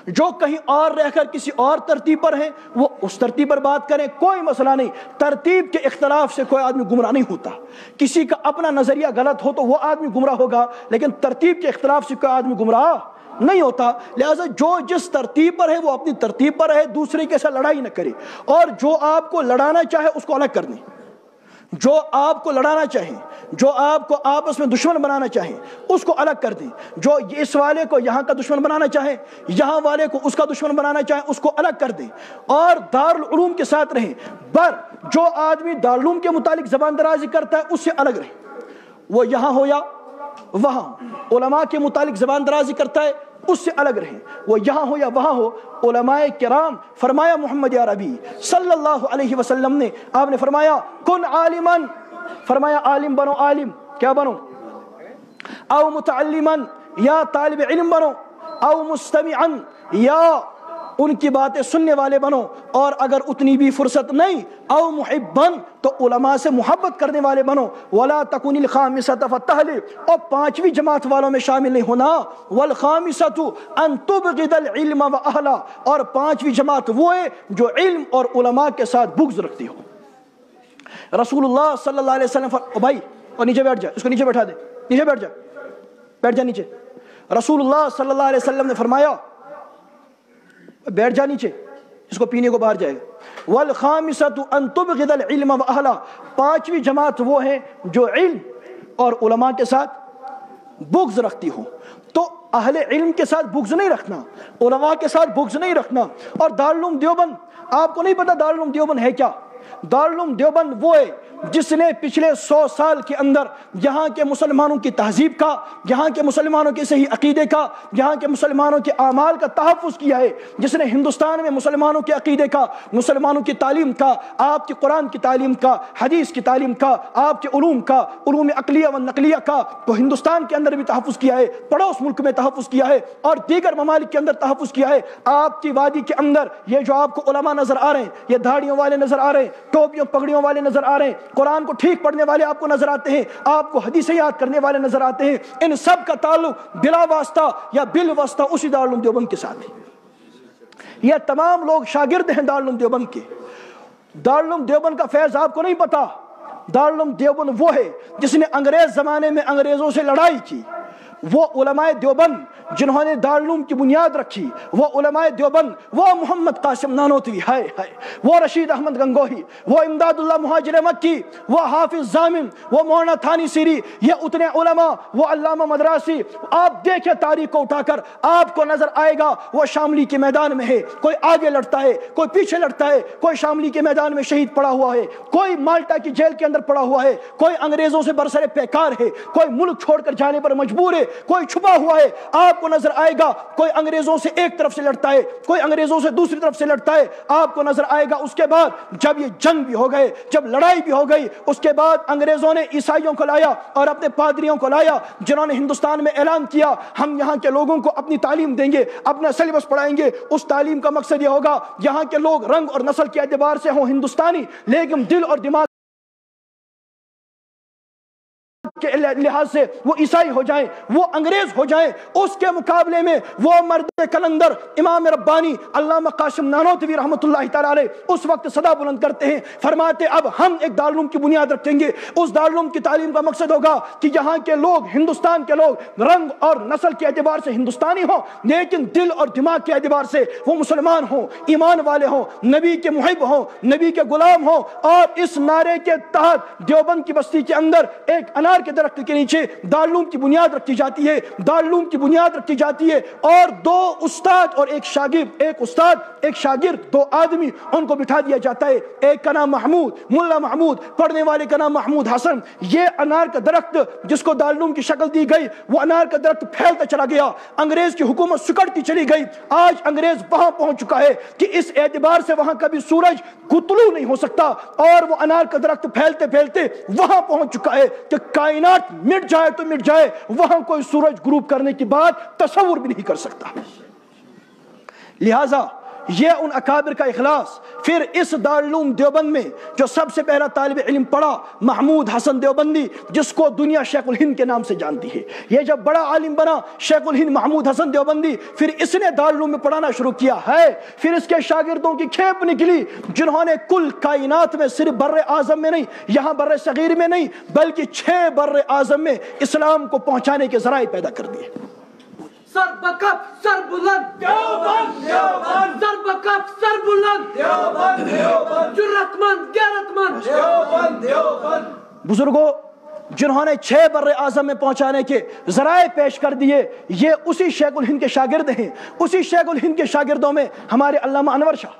Speaker 3: جو کہیں اور رہ کر کسی اور ترتیب پر ہیں وہ اس ترتیب پر بات کریں، کوئی مسئلہ نہیں۔ ترتیب کے اختلاف سے کوئی آدمی گمراہ نہیں ہوتا، کسی کا اپنا نظریہ غلط ہو تو وہ آدمی گمراہ ہوگا، لیکن ترتیب کے اختلاف سے کوئی آدمی گمراہ نہیں ہوتا۔ لہٰذا جو جس ترتیب پر ہے وہ اپنی ترتیب پر ہے، دوسرے کے ساتھ لڑائی نہ کرے، اور جو آپ کو لڑانا چاہے اس کو الگ کر دیں۔ جو آپ کو لڑانا چاہیں، جو آپ کو آپس میں دشمن بنانا چاہیں اس کو الگ کر دیں۔ جو اس والے کو یہاں کا دشمن بنانا چاہیں، یہاں والے کو اس کا دشمن بنانا چاہیں، اس کو الگ کر دیں اور دارالعلوم کے ساتھ رہیں۔ جو آدمی دارالعلوم کے متعلق زبان درازی کرتا ہے اس سے الگ رہیں، وہ یہاں ہو یا وہاں ہو۔ علماء کے متعلق زبان درازی کرتا ہے اس سے الگ رہیں، وہ یہاں ہو یا وہاں ہو۔ علماء کرام، فرمایا محمد عربی صلی اللہ علیہ وسلم نے، آپ نے فرمایا کن عالمن، فرمایا عالم بنو، عالم کیا بنو، او متعلمن یا طالب علم بنو، او مستمعن یا ان کی باتیں سننے والے بنو، اور اگر اتنی بھی فرصت نہیں او محبن تو علماء سے محبت کرنے والے بنو، ولا تکن الخامسۃ فتہلک، اور پانچویں جماعت والوں میں شامل نہیں ہونا، والخامسۃ ان تبغض العلم واہلہ، اور پانچویں جماعت وہ ہے جو علم اور علماء کے ساتھ بغض رکھتی ہو۔ رسول اللہ صلی اللہ علیہ وسلم بھائی اور نیچے بیٹھ جا، اس کو نیچے بیٹھا دے، نیچے بیٹھ جا، بیٹھ جا نیچے۔ رسول اللہ صلی اللہ علیہ وسلم نے فرمایا، بیٹھ جا نیچے، اس کو پینے کو باہر جائے گا۔ والخامسۃ ان تبغض العلم واہلہ، پانچویں جماعت وہ ہے جو علم اور علماء کے ساتھ بغض رکھتی ہو۔ تو اہل علم کے ساتھ بغض نہیں رکھنا، علماء کے ساتھ بغض نہیں رکھنا۔ اور دارالعلوم دیوبند، آپ کو نہیں پتا دارالعلوم دیوبند ہے کیا؟ دارالعلوم دیوبند وہ ہے جس نے پچھلے 100 سال کے اندر یہاں کے مسلمانوں کی تہذیب کا، یہاں کے مسلمانوں کے صحیح عقیدے کا، یہاں کے مسلمانوں کے اعمال کا تحفظ کیا ہے، جس نے ہندوستان میں مسلمانوں کے عقیدے کا، مسلمانوں کی تعلیم کا، آپ کی قرآن کی تعلیم کا، حدیث کی تعلیم کا، آپ کے علوم کا، علوم عقلیہ و نقلیہ کا، تو ہندوستان کے اندر بھی تحفظ کیا ہے، پڑوس ملک میں تحفظ کیا ہے، اور دیگر ممالک کے اندر تحفظ کیا ہے۔ آپ کی وادی کے اندر یہ جو آپ کو علماء نظر آ رہے ہیں، یہ دھاڑیوں والے نظر آ رہے ہیں، ٹوپیوں پگڑیوں والے نظر آ رہے ہیں، قرآن کو ٹھیک پڑھنے والے آپ کو نظر آتے ہیں، آپ کو حدیثیں یاد کرنے والے نظر آتے ہیں، ان سب کا تعلق بلا واسطہ یا بالواسطہ اسی دارالعلوم دیوبند کے ساتھ ہے۔ یہ تمام لوگ شاگرد ہیں دارالعلوم دیوبند کے۔ دارالعلوم دیوبند کا فیض آپ کو نہیں پتا۔ دارالعلوم دیوبند وہ ہے جس نے انگریز زمانے میں انگریزوں سے لڑائی کی، وہ علماء دیوبند جنہوں نے دارالعلوم کی بنیاد رکھی، وہ علماء دیوبند، وہ محمد قاسم نانوتوی، وہ رشید احمد گنگوہی، وہ امداد اللہ مہاجر مکی، وہ حافظ ضامن، وہ مولانا تھانی سیری، یہ اتنے علماء، وہ علامہ مدراسی، آپ دیکھیں تاریخ کو اٹھا کر آپ کو نظر آئے گا وہ شاملی کے میدان میں ہے، کوئی آگے لڑتا ہے، کوئی پیچھے لڑتا ہے، کوئی شاملی کے میدان میں شہید پڑا ہوا ہے، کوئی مالٹا کی جیل کے اندر پڑا ہوا ہے، کوئی انگریزوں سے برسر پیکار ہے، کوئی ملک چھوڑ کر جانے پر مجبور ہے، کوئی چھپا ہوا ہے. آپ کو نظر آئے گا کوئی انگریزوں سے ایک طرف سے لڑتا ہے, کوئی انگریزوں سے دوسری طرف سے لڑتا ہے. آپ کو نظر آئے گا اس کے بعد جب یہ جنگ بھی ہو گئے, جب لڑائی بھی ہو گئی, اس کے بعد انگریزوں نے عیسائیوں کو لایا اور اپنے پادریوں کو لایا, جنہوں نے ہندوستان میں اعلان کیا ہم یہاں کے لوگوں کو اپنی تعلیم دیں گے, اپنا سلیبس پڑھائیں گے. اس تعلیم کا مقصد یہ ہوگا یہاں کے لوگ رنگ اور نسل کے اعتبار سے ہوں ہندوستانی, لیکن دل اور دماغ کے لحاظ سے وہ عیسائی ہو جائیں, وہ انگریز ہو جائیں. اس کے مقابلے میں وہ مرد کلندر امام ربانی علامہ قاسم نانوتوی رحمۃ اللہ تعالی علیہ اس وقت صدا بلند کرتے ہیں, فرماتے اب ہم ایک دارالعلوم کی بنیاد رکھیں گے. اس دارالعلوم کی تعلیم کا مقصد ہوگا کہ یہاں کے لوگ, ہندوستان کے لوگ رنگ اور نسل کے اعتبار سے ہندوستانی ہوں, لیکن دل اور دماغ کے اعتبار سے وہ مسلمان ہوں, ایمان والے ہوں, نبی کے محب ہوں, نبی کے غلام ہوں. اور اس نعرے کے تحت دیوبند کی بستی کے اندر ایک انار کے درخت کے نیچے دارالعلوم کی بنیاد رکھی جاتی ہے, دارالعلوم کی بنیاد رکھی جاتی ہے. اور دو استاد اور ایک شاگرد, ایک استاد ایک شاگرد, دو آدمی ان کو بٹھا دیا جاتا ہے. ایک کا نام محمود, ملا محمود, پڑھنے والے کا نام محمود حسن. یہ انار کا درخت جس کو دارالعلوم کی شکل دی گئی, وہ انار کا درخت پھیلتا چلا گیا, انگریز کی حکومت سکڑتی چلی گئی. آج انگریز وہاں پہنچ چکا ہے کہ اس اعتبار سے وہاں کبھی سورج طلوع نہیں ہو سکتا, اور وہ انار کا درخت پھیلتے پھیلتے وہاں پہنچ چکا ہے کہ کائنات مٹ جائے تو مٹ جائے, وہاں کوئی سورج غروب کرنے کی بات تصور بھی نہیں کر سکتا. لہذا یہ ان اکابر کا اخلاص. پھر اس دارالعلوم دیوبند میں جو سب سے پہلا طالب علم پڑھا محمود حسن دیوبندی, جس کو دنیا شیخ الہند کے نام سے جانتی ہے. یہ جب بڑا عالم بنا شیخ الہند محمود حسن دیوبندی, پھر اس نے دارالعلوم میں پڑھانا شروع کیا ہے. پھر اس کے شاگردوں کی کھیپ نکلی جنہوں نے کل کائنات میں صرف بر اعظم میں نہیں, یہاں بر صغیر میں نہیں, بلکہ 6 بر اعظم میں اسلام کو پہنچانے کے ذرائع پیدا کر دیے.
Speaker 4: سر بکف سر بلند دیوبند, دیوبند سر بکف سر بلند دیوبند, دیوبند جرأت مند غیرت مند دیوبند, دیوبند.
Speaker 3: بزرگوں, جنہوں نے 6 بر اعظم میں پہنچانے کے ذرائع پیش کر دیے, یہ اسی شیخ الہند کے شاگرد ہیں. اسی شیخ الہند کے شاگردوں میں ہمارے علامہ انور شاہ,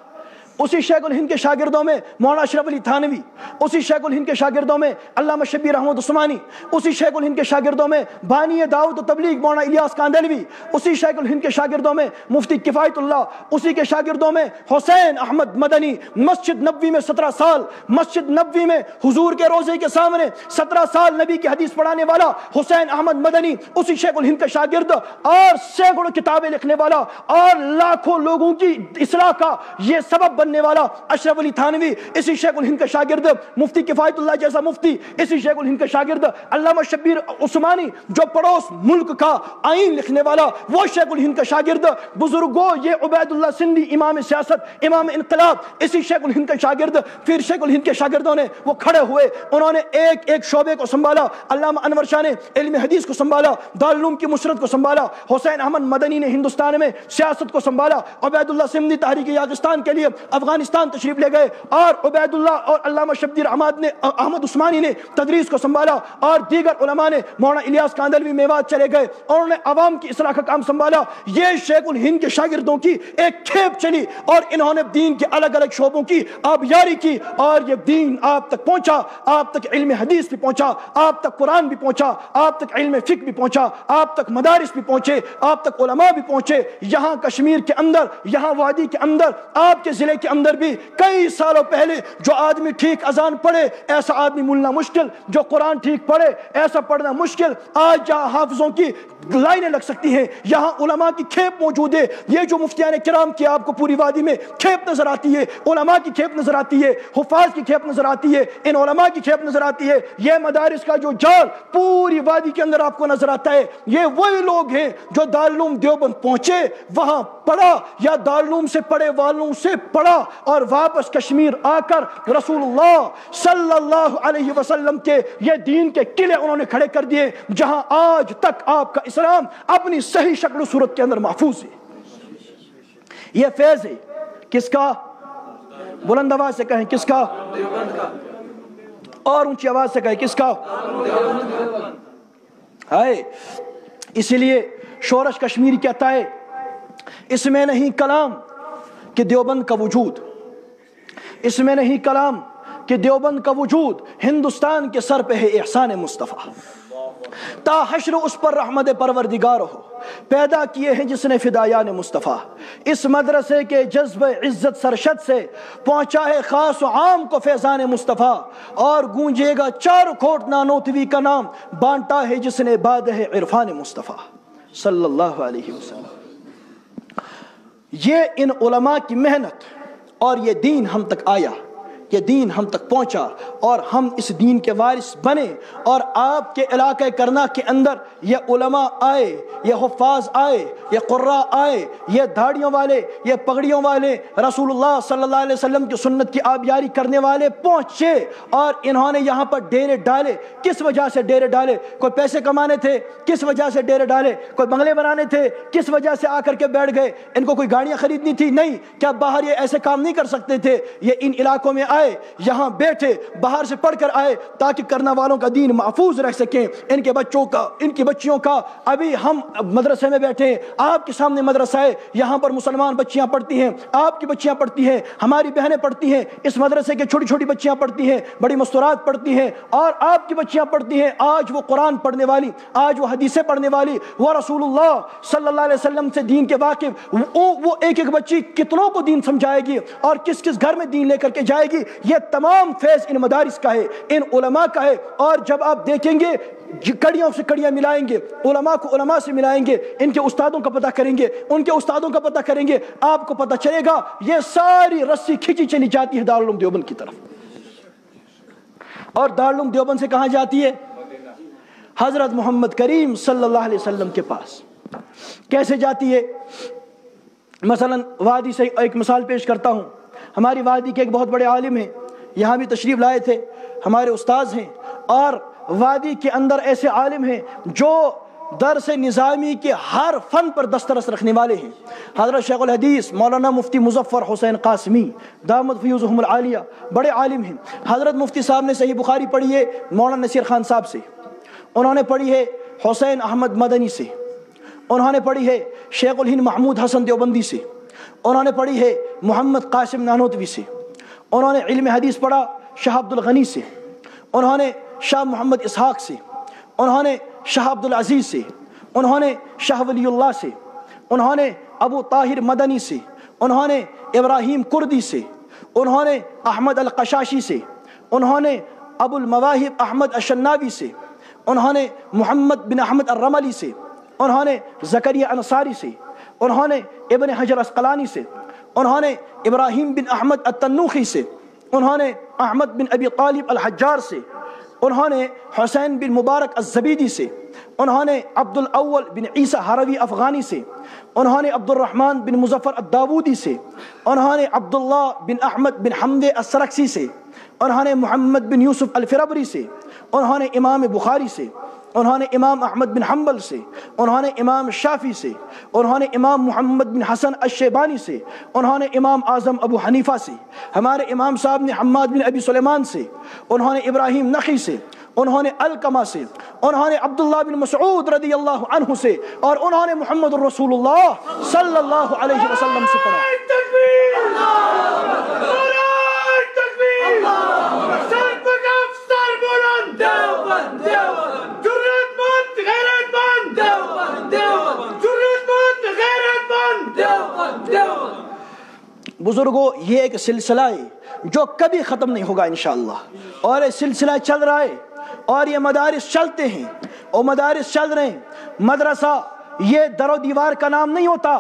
Speaker 3: اسی شیخ الہند کے شاگردوں میں مولانا اشرف علی تھانوی, اسی شیخ الہند کے شاگردوں میں علامہ شبیر احمد عثمانی, اسی شیخ الہند کے شاگردوں میں بانی دعوت و تبلیغ مولانا الیاس کاندلوی, اسی شیخ الہند کے شاگردوں میں مفتی کفایت اللہ, اسی کے شاگردوں میں حسین احمد مدنی. مسجد نبوی میں 17 سال, مسجد نبوی میں حضور کے روضے کے سامنے 17 سال نبی کی حدیث پڑھانے والا حسین احمد مدنی, اسی شیخ الہند کا شاگرد, اور سینکڑوں کتابیں لکھنے والا اور لاکھوں لوگوں کی اصلاح کا یہ سبب بننے والا اشرف علی تھانوی, اسی شیخ الہند کا شاگرد مفتی کفایت اللہ جیسا مفتی, اسی شیخ الہند کا شاگرد علامہ شبیر عثمانی جو پڑوس ملک کا آئین لکھنے والا, وہ شیخ الہند کا شاگرد. بزرگوں, یہ عبید اللہ سندھی امام سیاست, امام انقلاب, اسی شیخ الہند کا شاگرد. پھر شیخ الہند کے شاگردوں نے وہ کھڑے ہوئے, انہوں نے ایک ایک شعبے کو سنبھالا. علامہ انور شاہ نے علم حدیث کو سنبھالا, دارالعلوم کی مسرت کو سنبھالا, حسین احمد مدنی نے ہندوستان میں سیاست کو سنبھالا, عبید اللہ سندھی تحریک یاغستان کے لیے افغانستان تشریف لے گئے, اور عبید اللہ اور علامہ شبیر احمد عثمانی نے تدریس کو سنبھالا, اور دیگر علماء نے مولانا الیاس کاندلوی میوات چلے گئے اور انہوں نے عوام کی اصلاح کا کام سنبھالا. یہ شیخ الہند کے شاگردوں کی ایک کھیپ چلی, اور انہوں نے دین کے الگ الگ شعبوں کی آبیاری کی, اور یہ دین آپ تک پہنچا. آپ تک علم حدیث بھی پہنچا, آپ تک قرآن بھی پہنچا, آپ تک علم فقہ بھی پہنچا, آپ تک مدارس بھی پہنچے, آپ تک علماء بھی پہنچے. یہاں کشمیر کے اندر, یہاں وادی کے اندر, آپ کے ضلع کے اندر بھی کئی سالوں پہلے جو آدمی ٹھیک اذان پڑھے ایسا آدمی ملنا مشکل, جو قرآن ٹھیک پڑھے ایسا پڑھنا مشکل. آج جہاں حافظوں کی لائنیں لگ سکتی ہیں, یہاں علماء کی کھیپ موجود ہے. یہ جو مفتیان کرام کی آپ کو پوری وادی میں کھیپ نظر آتی ہے, علماء کی کھیپ نظر آتی ہے, حفاظ کی کھیپ نظر آتی ہے, ان علماء کی کھیپ نظر آتی ہے. یہ مدارس کا جو جال پوری وادی کے اندر آپ کو نظر آتا ہے, یہ وہی لوگ ہیں جو دارالعلوم دیوبند پہنچے, وہاں پڑھا, یا دارالعلوم سے پڑھے والوں سے پڑھا, اور واپس کشمیر آ کر رسول اللہ صلی اللہ علیہ وسلم کے یہ دین کے قلعے انہوں نے کھڑے کر دیے, جہاں آج تک آپ کا اسلام اپنی صحیح شکل و صورت کے اندر محفوظ ہے. یہ فیض ہے کس کا؟ بلند آواز سے کہیں کس کا؟ اور اونچی آواز سے کہیں کس کا؟ ہائے. اسی لیے شورش کشمیری کہتا ہے اس میں نہیں کلام کہ دیوبند کا وجود, اس میں نہیں کلام کہ دیوبند کا وجود ہندوستان کے سر پہ ہے احسان مصطفیٰ. تا حشر اس پر رحمت پروردگار ہو. پیدا کیے ہیں جس نے فدایان مصطفیٰ. اس مدرسے کے جذب عزت سرشد سے پہنچا ہے خاص و عام کو فیضان مصطفیٰ. اور گونجے گا چار کھوٹ نانوتوی کا نام بانٹا ہے جس نے باد ہے عرفان مصطفیٰ صلی اللہ علیہ وسلم. یہ ان علماء کی محنت اور یہ دین ہم تک آیا, یہ دین ہم تک پہنچا اور ہم اس دین کے وارث بنے. اور آپ کے علاقہ کرنا کے اندر یہ علماء آئے, یہ حفاظ آئے, یہ قراء آئے, یہ داڑھیوں والے, یہ پگڑیوں والے, رسول اللہ صلی اللہ علیہ وسلم کی سنت کی آبیاری کرنے والے پہنچے اور انہوں نے یہاں پر ڈیرے ڈالے. کس وجہ سے ڈیرے ڈالے؟ کوئی پیسے کمانے تھے, کس وجہ سے ڈیرے ڈالے؟ کوئی بنگلے بنانے تھے, کس وجہ سے آ کر کے بیٹھ گئے؟ ان کو کوئی گاڑیاں خریدنی تھی؟ نہیں. کیا باہر یہ ایسے کام نہیں کر سکتے تھے؟ یہ ان علاقوں میں آئے, یہاں بیٹھے, باہر سے پڑھ کر آئے تاکہ کرنے والوں کا دین محفوظ رہ سکیں. ان کے بچوں کا, ان کی بچیوں کا. ابھی ہم مدرسے میں بیٹھے ہیں, آپ کے سامنے مدرسہ ہے, یہاں پر مسلمان بچیاں پڑھتی ہیں, آپ کی بچیاں پڑھتی ہیں, ہماری بہنیں پڑھتی ہیں, اس مدرسے کے چھوٹی چھوٹی بچیاں پڑھتی ہیں, بڑی مستورات پڑھتی ہیں, اور آپ کی بچیاں پڑھتی ہیں. آج وہ قرآن پڑھنے والی, آج وہ حدیثیں پڑھنے والی, وہ رسول اللہ صلی اللہ علیہ وسلم سے دین کے واقف, وہ ایک ایک بچی کتنوں کو دین سمجھائے گی اور کس کس گھر میں دین لے کر کے جائے گی. یہ تمام فیض ان مدارس کا ہے, ان علماء کا ہے. اور جب آپ دیکھیں گے کڑیوں سے کڑیاں ملائیں گے, علماء کو علماء سے ملائیں گے, ان کے استادوں کا پتہ کریں گے, ان کے استادوں کا پتہ کریں گے, آپ کو پتہ چلے گا یہ ساری رسی کھینچی چلی جاتی ہے دارالعلوم دیوبند کی طرف. اور دارالعلوم دیوبند سے کہاں جاتی ہے؟ حضرت محمد کریم صلی اللہ علیہ وسلم کے پاس. کیسے جاتی ہے؟ مثلا وادی سے ایک مثال پیش کرتا ہوں. ہماری وادی کے ایک بہت بڑے عالم ہیں, یہاں بھی تشریف لائے تھے, ہمارے استاذ ہیں. اور وادی کے اندر ایسے عالم ہیں جو درس نظامی کے ہر فن پر دسترس رکھنے والے ہیں. حضرت شیخ الحدیث مولانا مفتی مظفر حسین قاسمی دامت فیوزہم العالیہ بڑے عالم ہیں. حضرت مفتی صاحب نے صحیح بخاری پڑھی ہے مولانا نصیر خان صاحب سے, انہوں نے پڑھی ہے حسین احمد مدنی سے, انہوں نے پڑھی ہے شیخ الہند محمود حسن دیوبندی سے, انہوں نے پڑھی ہے محمد قاسم نانوتوی سے, انہوں نے علم حدیث پڑھا شاہ عبد الغنی سے, انہوں نے شاہ محمد اسحاق سے, انہوں نے شاہ عبد العزیز سے, انہوں نے شاہ ولی اللہ سے, انہوں نے ابو طاہر مدنی سے, انہوں نے ابراہیم کردی سے, انہوں نے احمد القشاشی سے, انہوں نے ابو المواہب احمد الشناوی سے, انہوں نے محمد بن احمد الرملی سے, انہوں نے زکریہ انصاری سے, انہوں نے ابن حجر اسقلانی سے, انہوں نے ابراہیم بن احمد التنوخی سے, انہوں نے احمد بن ابی طالب الحجار سے, انہوں نے حسین بن مبارک الزبیدی سے, انہوں نے عبد الاول بن عیسیٰ ہروی افغانی سے, انہوں نے عبد الرحمن بن مظفر الداودی سے, انہوں نے عبداللہ بن احمد بن حمد السرکسی سے, انہوں نے محمد بن یوسف الفربری سے, انہوں نے امام بخاری سے, انہوں نے امام احمد بن حنبل سے, انہوں نے امام شافعی سے, انہوں نے امام محمد بن حسن الشیبانی سے, انہوں نے امام اعظم ابو حنیفہ سے, ہمارے امام صاحب نے حماد بن ابی سلیمان سے, انہوں نے ابراہیم نخعی سے, انہوں نے علقمہ سے, انہوں نے عبداللہ بن مسعود رضی اللہ عنہ سے, اور انہوں نے محمد الرسول اللہ صلی اللہ علیہ وسلم سے پڑھا. بزرگوں یہ ایک سلسلہ ہے جو کبھی ختم نہیں ہوگا انشاءاللہ, اور یہ سلسلہ چل رہا ہے اور یہ مدارس چلتے ہیں اور مدارس چل رہے ہیں. مدرسہ یہ در و دیوار کا نام نہیں ہوتا,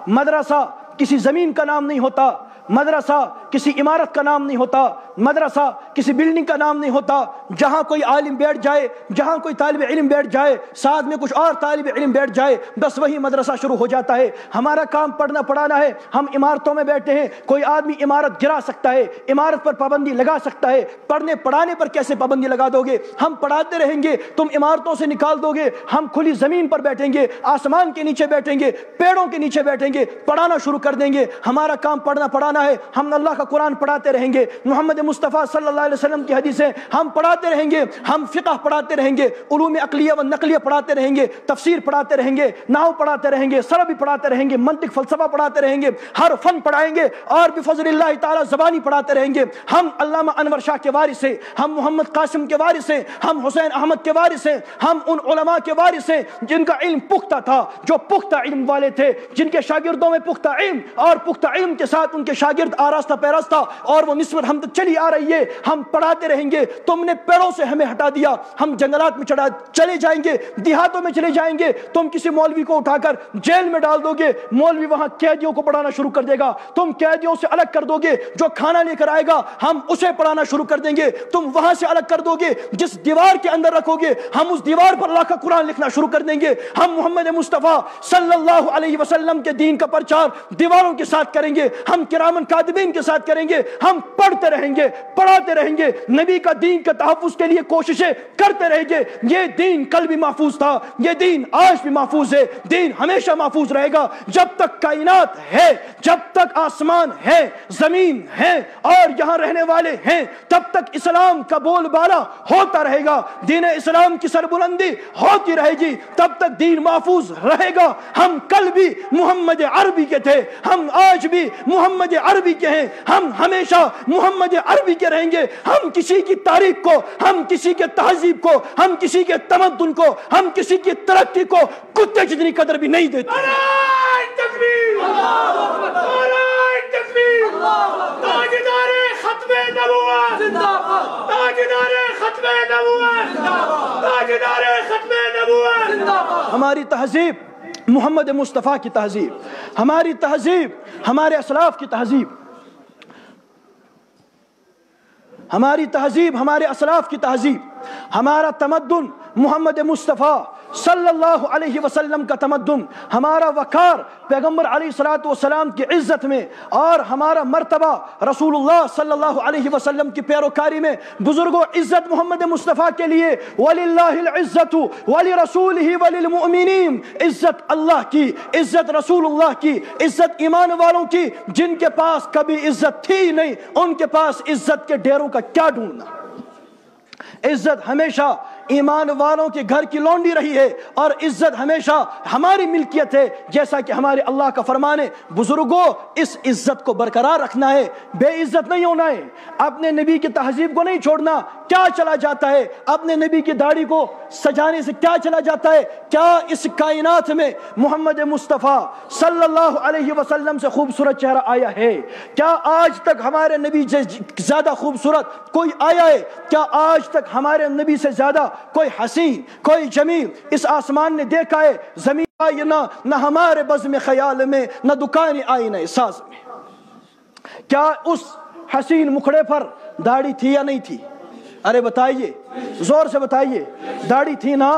Speaker 3: مدرسہ کسی زمین کا نام نہیں ہوتا, مدرسہ کسی عمارت کا نام نہیں ہوتا, مدرسہ کسی بلڈنگ کا نام نہیں ہوتا. جہاں کوئی عالم بیٹھ جائے, جہاں کوئی طالب علم بیٹھ جائے, ساتھ میں کچھ اور طالب علم بیٹھ جائے, بس وہی مدرسہ شروع ہو جاتا ہے. ہمارا کام پڑھنا پڑھانا ہے. ہم عمارتوں میں بیٹھے ہیں, کوئی آدمی عمارت گرا سکتا ہے, عمارت پر پابندی لگا سکتا ہے. پڑھنے پڑھانے پر کیسے پابندی لگا دو گے؟ ہم پڑھاتے رہیں گے, تم عمارتوں سے نکال دو گے. ہم کھلی زمین پر بیٹھیں گے, آسمان کے نیچے بیٹھیں گے, پیڑوں کے نیچے بیٹھیں گے, پڑھانا شروع کر دیں گے. ہمارا کام پڑھنا پڑھانا زمانہ ہے ہم اللہ کا قرآن پڑھاتے رہیں گے, محمد مصطفیٰ صلی اللہ علیہ وسلم کی حدیثیں ہم پڑھاتے رہیں گے, ہم فقہ پڑھاتے رہیں گے, علوم عقلیہ و نقلیہ پڑھاتے رہیں گے, تفسیر پڑھاتے رہیں گے, نحو پڑھاتے رہیں گے, سربی پڑھاتے رہیں گے, منطق فلسفہ پڑھاتے رہیں گے, ہر فن پڑھائیں گے, اور بفضل اللہ تعالی زبانی پڑھاتے رہیں گے. ہم علامہ انور شاہ کے وارث ہیں, ہم محمد قاسم کے وارث ہیں, ہم حسین احمد کے وارث ہیں, ہم ان علماء کے وارث ہیں جن کا علم پختہ تھا, جو پختہ علم والے تھے, جن کے شاگردوں میں پختہ علم اور پختہ علم کے ساتھ ان کے شاگرد آراستہ پیراستہ, اور وہ نسبت ہم تک چلی آ رہی ہے. ہم پڑھاتے رہیں گے. تم نے پیروں سے ہمیں ہٹا دیا, ہم جنگلات میں چلے جائیں گے, دیہاتوں میں چلے جائیں گے. تم کسی مولوی کو اٹھا کر جیل میں ڈال دو گے, مولوی وہاں قیدیوں کو پڑھانا شروع کر دے گا. تم قیدیوں سے الگ کر دو گے, جو کھانا لے کر آئے گا ہم اسے پڑھانا شروع کر دیں گے. تم وہاں سے الگ کر دو گے, جس دیوار کے اندر رکھو گے ہم اس دیوار پر اللہ کا قرآن لکھنا شروع کر دیں گے. ہم محمد مصطفیٰ صلی اللہ علیہ وسلم کے دین کا پرچار دیواروں کے ساتھ کریں گے, ہم کرامن کاتبین کے ساتھ کریں گے. ہم پڑھتے رہیں گے, پڑھاتے رہیں گے, نبی کا دین کے تحفظ کے لیے کوششیں کرتے رہیں گے. یہ دین کل بھی محفوظ تھا, یہ دین آج بھی محفوظ ہے, دین ہمیشہ محفوظ رہے گا. جب تک کائنات ہے, جب تک آسمان ہے, زمین ہے اور یہاں رہنے والے ہیں, تب تک اسلام کا بول بالا ہوتا رہے گا, دین اسلام کی سربلندی ہوتی رہے گی, تب تک دین محفوظ رہے گا. ہم کل بھی محمد عربی کے تھے, ہم آج بھی محمد عربی کے ہیں, ہم ہمیشہ محمد عربی کے رہیں گے. ہم کسی کی تاریخ کو, ہم کسی کے تہذیب کو, ہم کسی کے تمدن کو, ہم کسی کی ترقی کو کتے جتنی قدر بھی نہیں دیتے. ہماری تہذیب محمد مصطفیٰ کی تہذیب, ہماری تہذیب ہمارے اسلاف کی تہذیب, ہماری تہذیب ہمارے اسلاف کی تہذیب, ہمارا تمدن محمد مصطفیٰ صلی اللہ علیہ وسلم کا تمدن, ہمارا وقار پیغمبر علیہ الصلوۃ والسلام کی عزت میں, اور ہمارا مرتبہ رسول اللہ صلی اللہ علیہ وسلم کی پیروکاری میں. بزرگوں, عزت محمد مصطفیٰ کے لیے, وَلِلَّهِ الْعِزَّةُ وَلِرَسُولِهِ وَلِلْمُؤْمِنِينَ, عزت اللہ کی, عزت رسول اللہ کی, عزت ایمان والوں کی. جن کے پاس کبھی عزت تھی نہیں, ان کے پاس عزت کے ڈیروں کا کیا ڈھونڈنا. عزت ہمیشہ ایمان والوں کے گھر کی لونڈی رہی ہے, اور عزت ہمیشہ ہماری ملکیت ہے, جیسا کہ ہمارے اللہ کا فرمان ہے. بزرگوں, اس عزت کو برقرار رکھنا ہے, بے عزت نہیں ہونا ہے, اپنے نبی کی تہذیب کو نہیں چھوڑنا. کیا چلا جاتا ہے اپنے نبی کی داڑھی کو سجانے سے, کیا چلا جاتا ہے؟ کیا اس کائنات میں محمد مصطفیٰ صلی اللہ علیہ وسلم سے خوبصورت چہرہ آیا ہے؟ کیا آج تک ہمارے نبی سے زیادہ خوبصورت کوئی آیا ہے؟ کیا آج تک ہمارے نبی سے زیادہ کوئی حسین, کوئی جمیل اس آسمان نے دیکھا ہے؟ زمین آئی نہ ہمارے بزم خیال میں, نہ دکان آئی نہ ساز میں. کیا اس حسین مکھڑے پر داڑھی تھی یا نہیں تھی؟ ارے بتائیے, زور سے بتائیے, داڑھی تھی نا.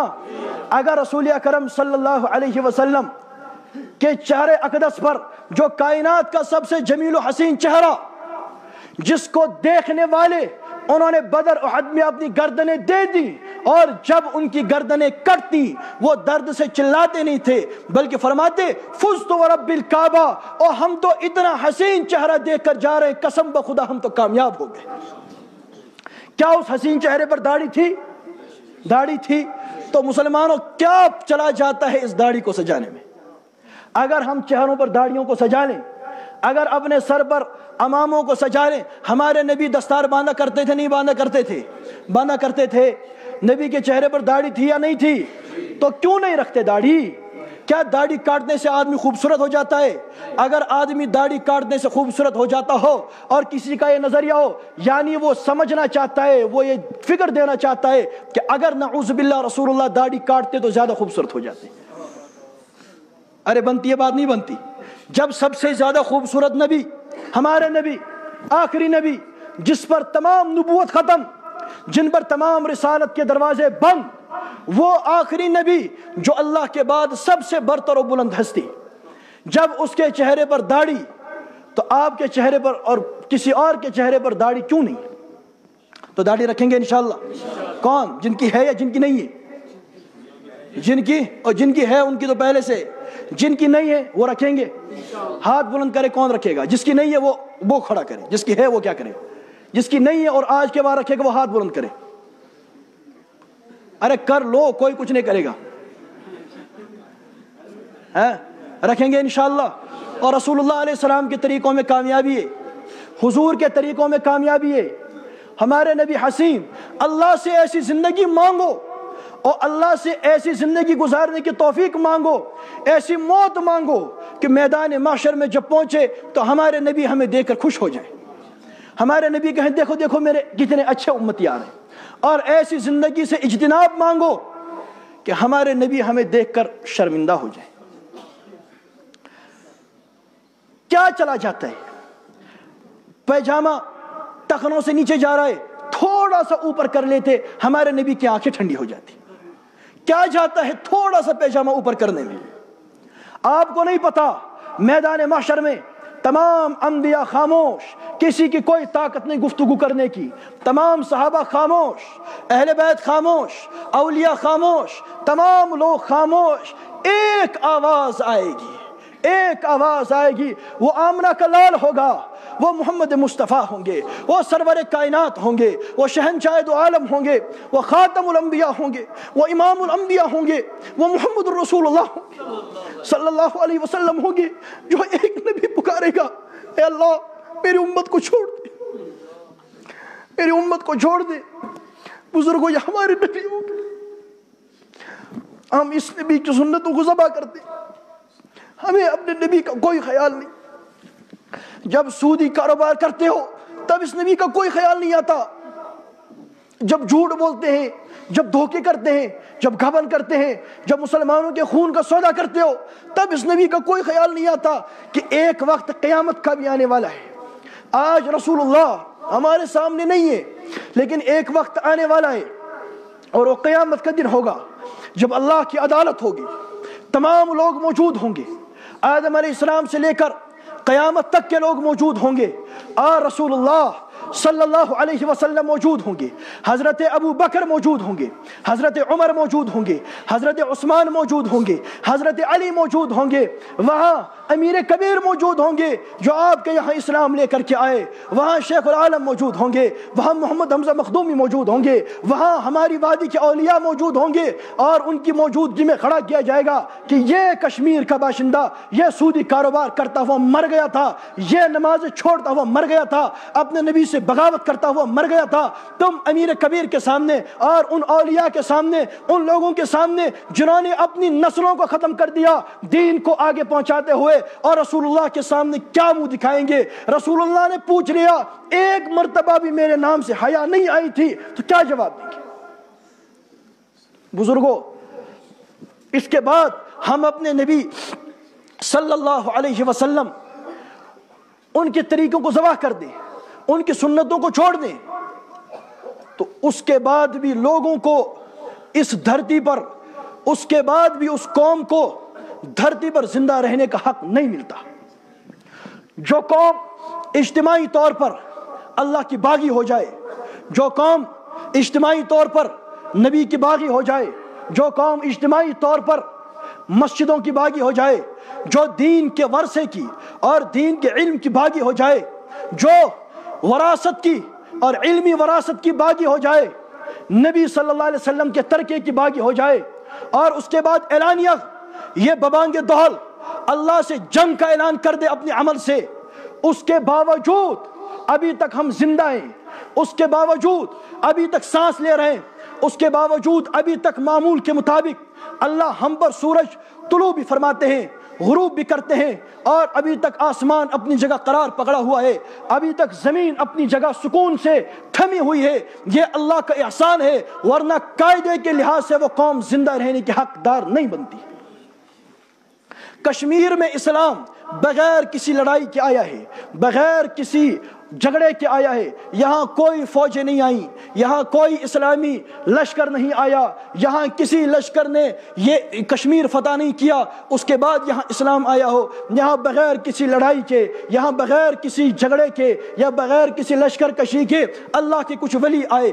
Speaker 3: اگر رسول اکرم صلی اللہ علیہ وسلم کے چہرے اقدس پر, جو کائنات کا سب سے جمیل و حسین چہرہ, جس کو دیکھنے والے انہوں نے بدر احد میں اپنی گردنیں دے دی, اور جب ان کی گردنیں کٹتی وہ درد سے چلاتے نہیں تھے, بلکہ فرماتے فزت ورب الکعبہ, اور ہم تو اتنا حسین چہرہ دیکھ کر جا رہے, قسم بخدا ہم تو کامیاب ہو گئے. کیا اس حسین چہرے پر داڑھی تھی؟ داڑھی تھی. تو مسلمانوں, کیا چلا جاتا ہے اس داڑھی کو سجانے میں؟ اگر ہم چہروں پر داڑھیوں کو سجا لیں, اگر اپنے سر پر اماموں کو سجا لیں. ہمارے نبی دستار باندھا کرتے تھے نہیں باندھا کرتے تھے؟ باندھا کرتے تھے. نبی کے چہرے پر داڑھی تھی یا نہیں تھی؟ تو کیوں نہیں رکھتے داڑھی؟ کیا داڑھی کاٹنے سے آدمی خوبصورت ہو جاتا ہے؟ اگر آدمی داڑھی کاٹنے سے خوبصورت ہو جاتا ہو, اور کسی کا یہ نظریہ ہو, یعنی وہ سمجھنا چاہتا ہے, وہ یہ فکر دینا چاہتا ہے کہ اگر نعوذ باللہ رسول اللہ داڑھی کاٹتے تو زیادہ خوبصورت ہو جاتے. ارے بنتی ہے بات نہیں بنتی؟ جب سب سے زیادہ خوبصورت نبی, ہمارے نبی, آخری نبی, جس پر تمام نبوت ختم, جن پر تمام رسالت کے دروازے بند, وہ آخری نبی جو اللہ کے بعد سب سے برتر و بلند ہستی, جب اس کے چہرے پر داڑھی, تو آپ کے چہرے پر اور کسی اور کے چہرے پر داڑھی کیوں نہیں؟ تو داڑھی رکھیں گے انشاءاللہ. کون؟ جن کی ہے یا جن کی نہیں ہے؟ جن کی, اور جن کی ہے ان کی تو پہلے سے جن کی نہیں ہے وہ رکھیں گے؟ ہاتھ بلند کرے کون رکھے گا؟ جس کی نہیں ہے وہ کھڑا کرے، جس کی ہے وہ کیا کرے؟ جس کی نہیں ہے اور آج کے بعد رکھے گا وہ ہاتھ بلند کرے۔ ارے کر لو، کوئی کچھ نہیں کرے گا، رکھیں گے انشاءاللہ۔ اور رسول اللہ علیہ السلام کے طریقوں میں کامیابی ہے، حضور کے طریقوں میں کامیابی ہے۔ ہمارے نبی حسین، اللہ سے ایسی زندگی مانگو اور اللہ سے ایسی زندگی گزارنے کی توفیق مانگو، ایسی موت مانگو کہ میدان محشر میں جب پہنچے تو ہمارے نبی ہمیں دیکھ کر خوش ہو جائیں، ہمارے نبی کہیں دیکھو دیکھو میرے کتنے اچھے امتیان ہیں۔ اور ایسی زندگی سے اجتناب مانگو کہ ہمارے نبی ہمیں دیکھ کر شرمندہ ہو جائیں۔ کیا چلا جاتا ہے؟ پیجامہ ٹخنوں سے نیچے جا رہا ہے، تھوڑا سا اوپر کر لیتے ہمارے نبی کی آنکھیں ٹھنڈی ہو جاتی۔ کیا جاتا ہے تھوڑا سا پیجامہ اوپر کرنے میں؟ آپ کو نہیں پتا میدان محشر میں تمام انبیاء خاموش، کسی کی کوئی طاقت نہیں گفتگو کرنے کی، تمام صحابہ خاموش، اہل بیت خاموش، اولیاء خاموش، تمام لوگ خاموش۔ ایک آواز آئے گی، ایک آواز آئے گی، وہ آمنہ کا لال ہوگا، وہ محمد مصطفیٰ ہوں گے، وہ سرور کائنات ہوں گے، وہ شہنشاہ دو عالم ہوں گے، وہ خاتم الانبیاء ہوں گے، وہ امام الانبیاء ہوں گے، وہ محمد الرسول اللہ ہوں گے، صلی اللہ علیہ وسلم ہوں گے۔ جو ایک نبی پکارے گا، اے اللہ میری امت کو چھوڑ دے، میری امت کو چھوڑ دے۔ بزرگوں یہ ہمارے نبی ہوں گے، ہم اس نبی کی سنتوں کو ذبح کرتے، ہمیں اپنے نبی کا کوئی خیال نہیں۔ جب سودی کاروبار کرتے ہو تب اس نبی کا کوئی خیال نہیں آتا، جب جھوٹ بولتے ہیں، جب دھوکے کرتے ہیں، جب گھبن کرتے ہیں، جب مسلمانوں کے خون کا سودا کرتے ہو تب اس نبی کا کوئی خیال نہیں آتا کہ ایک وقت قیامت کا بھی آنے والا ہے۔ آج رسول اللہ ہمارے سامنے نہیں ہے لیکن ایک وقت آنے والا ہے اور وہ قیامت کا دن ہوگا جب اللہ کی عدالت ہوگی، تمام لوگ موجود ہوں گے، آدم علیہ السلام سے لے کر قیامت تک کے لوگ موجود ہوں گے، اور رسول اللہ صلی اللہ علیہ وسلم موجود ہوں گے، حضرت ابو بکر موجود ہوں گے، حضرت عمر موجود ہوں گے، حضرت عثمان موجود ہوں گے، حضرت علی موجود ہوں گے، وہاں امیر کبیر موجود ہوں گے جو آپ کے یہاں اسلام لے کر کے آئے، وہاں شیخ العالم موجود ہوں گے، وہاں محمد حمزہ مخدومی موجود ہوں گے، وہاں ہماری وادی کے اولیاء موجود ہوں گے، اور ان کی موجودگی میں کھڑا کیا جائے گا کہ یہ کشمیر کا باشندہ یہ سودی کاروبار کرتا ہوا مر گیا تھا، یہ نماز چھوڑتا ہوا مر گیا تھا، اپنے نبی سے بغاوت کرتا ہوا مر گیا تھا۔ تم امیر کبیر کے سامنے اور ان اولیاء کے سامنے، ان لوگوں کے سامنے جنہوں نے اپنی نسلوں کو ختم کر دیا دین کو آگے پہنچاتے ہوئے، اور رسول اللہ کے سامنے کیا منہ دکھائیں گے؟ رسول اللہ نے پوچھ لیا ایک مرتبہ بھی میرے نام سے حیا نہیں آئی تھی تو کیا جواب دیں گے؟ بزرگوں، اس کے بعد ہم اپنے نبی صلی اللہ علیہ وسلم ان کے طریقوں کو ذبح کر دیں، ان کی سنتوں کو چھوڑ دیں، تو اس کے بعد بھی لوگوں کو اس دھرتی پر، اس کے بعد بھی اس قوم کو دھرتی پر زندہ رہنے کا حق نہیں ملتا۔ جو قوم اجتماعی طور پر اللہ کی باغی ہو جائے، جو قوم اجتماعی طور پر نبی کی باغی ہو جائے، جو قوم اجتماعی طور پر مسجدوں کی باغی ہو جائے، جو دین کے ورثے کی اور دین کے علم کی باغی ہو جائے، جو وراثت کی اور علمی وراثت کی باغی ہو جائے، نبی صلی اللہ علیہ وسلم کے ترکے کی باغی ہو جائے، اور اس کے بعد اعلانیہ یہ ببانگ دہل اللہ سے جنگ کا اعلان کر دے اپنے عمل سے، اس کے باوجود ابھی تک ہم زندہ ہیں، اس کے باوجود ابھی تک سانس لے رہے ہیں، اس کے باوجود ابھی تک معمول کے مطابق اللہ ہم پر سورج طلوع بھی فرماتے ہیں، غروب بھی کرتے ہیں، اور ابھی تک آسمان اپنی جگہ قرار پکڑا ہوا ہے، ابھی تک زمین اپنی جگہ سکون سے تھمی ہوئی ہے۔ یہ اللہ کا احسان ہے، ورنہ قاعدے کے لحاظ سے وہ قوم زندہ رہنے کی حقدار نہیں بنتی۔ کشمیر میں اسلام بغیر کسی لڑائی کے آیا ہے، بغیر کسی جھگڑے کے آیا ہے، یہاں کوئی فوجیں نہیں آئیں، یہاں کوئی اسلامی لشکر نہیں آیا، یہاں کسی لشکر نے یہ کشمیر فتح نہیں کیا اس کے بعد یہاں اسلام آیا ہو۔ یہاں بغیر کسی لڑائی کے، یہاں بغیر کسی جھگڑے کے یا بغیر کسی لشکر کشی کے اللہ کے کچھ ولی آئے،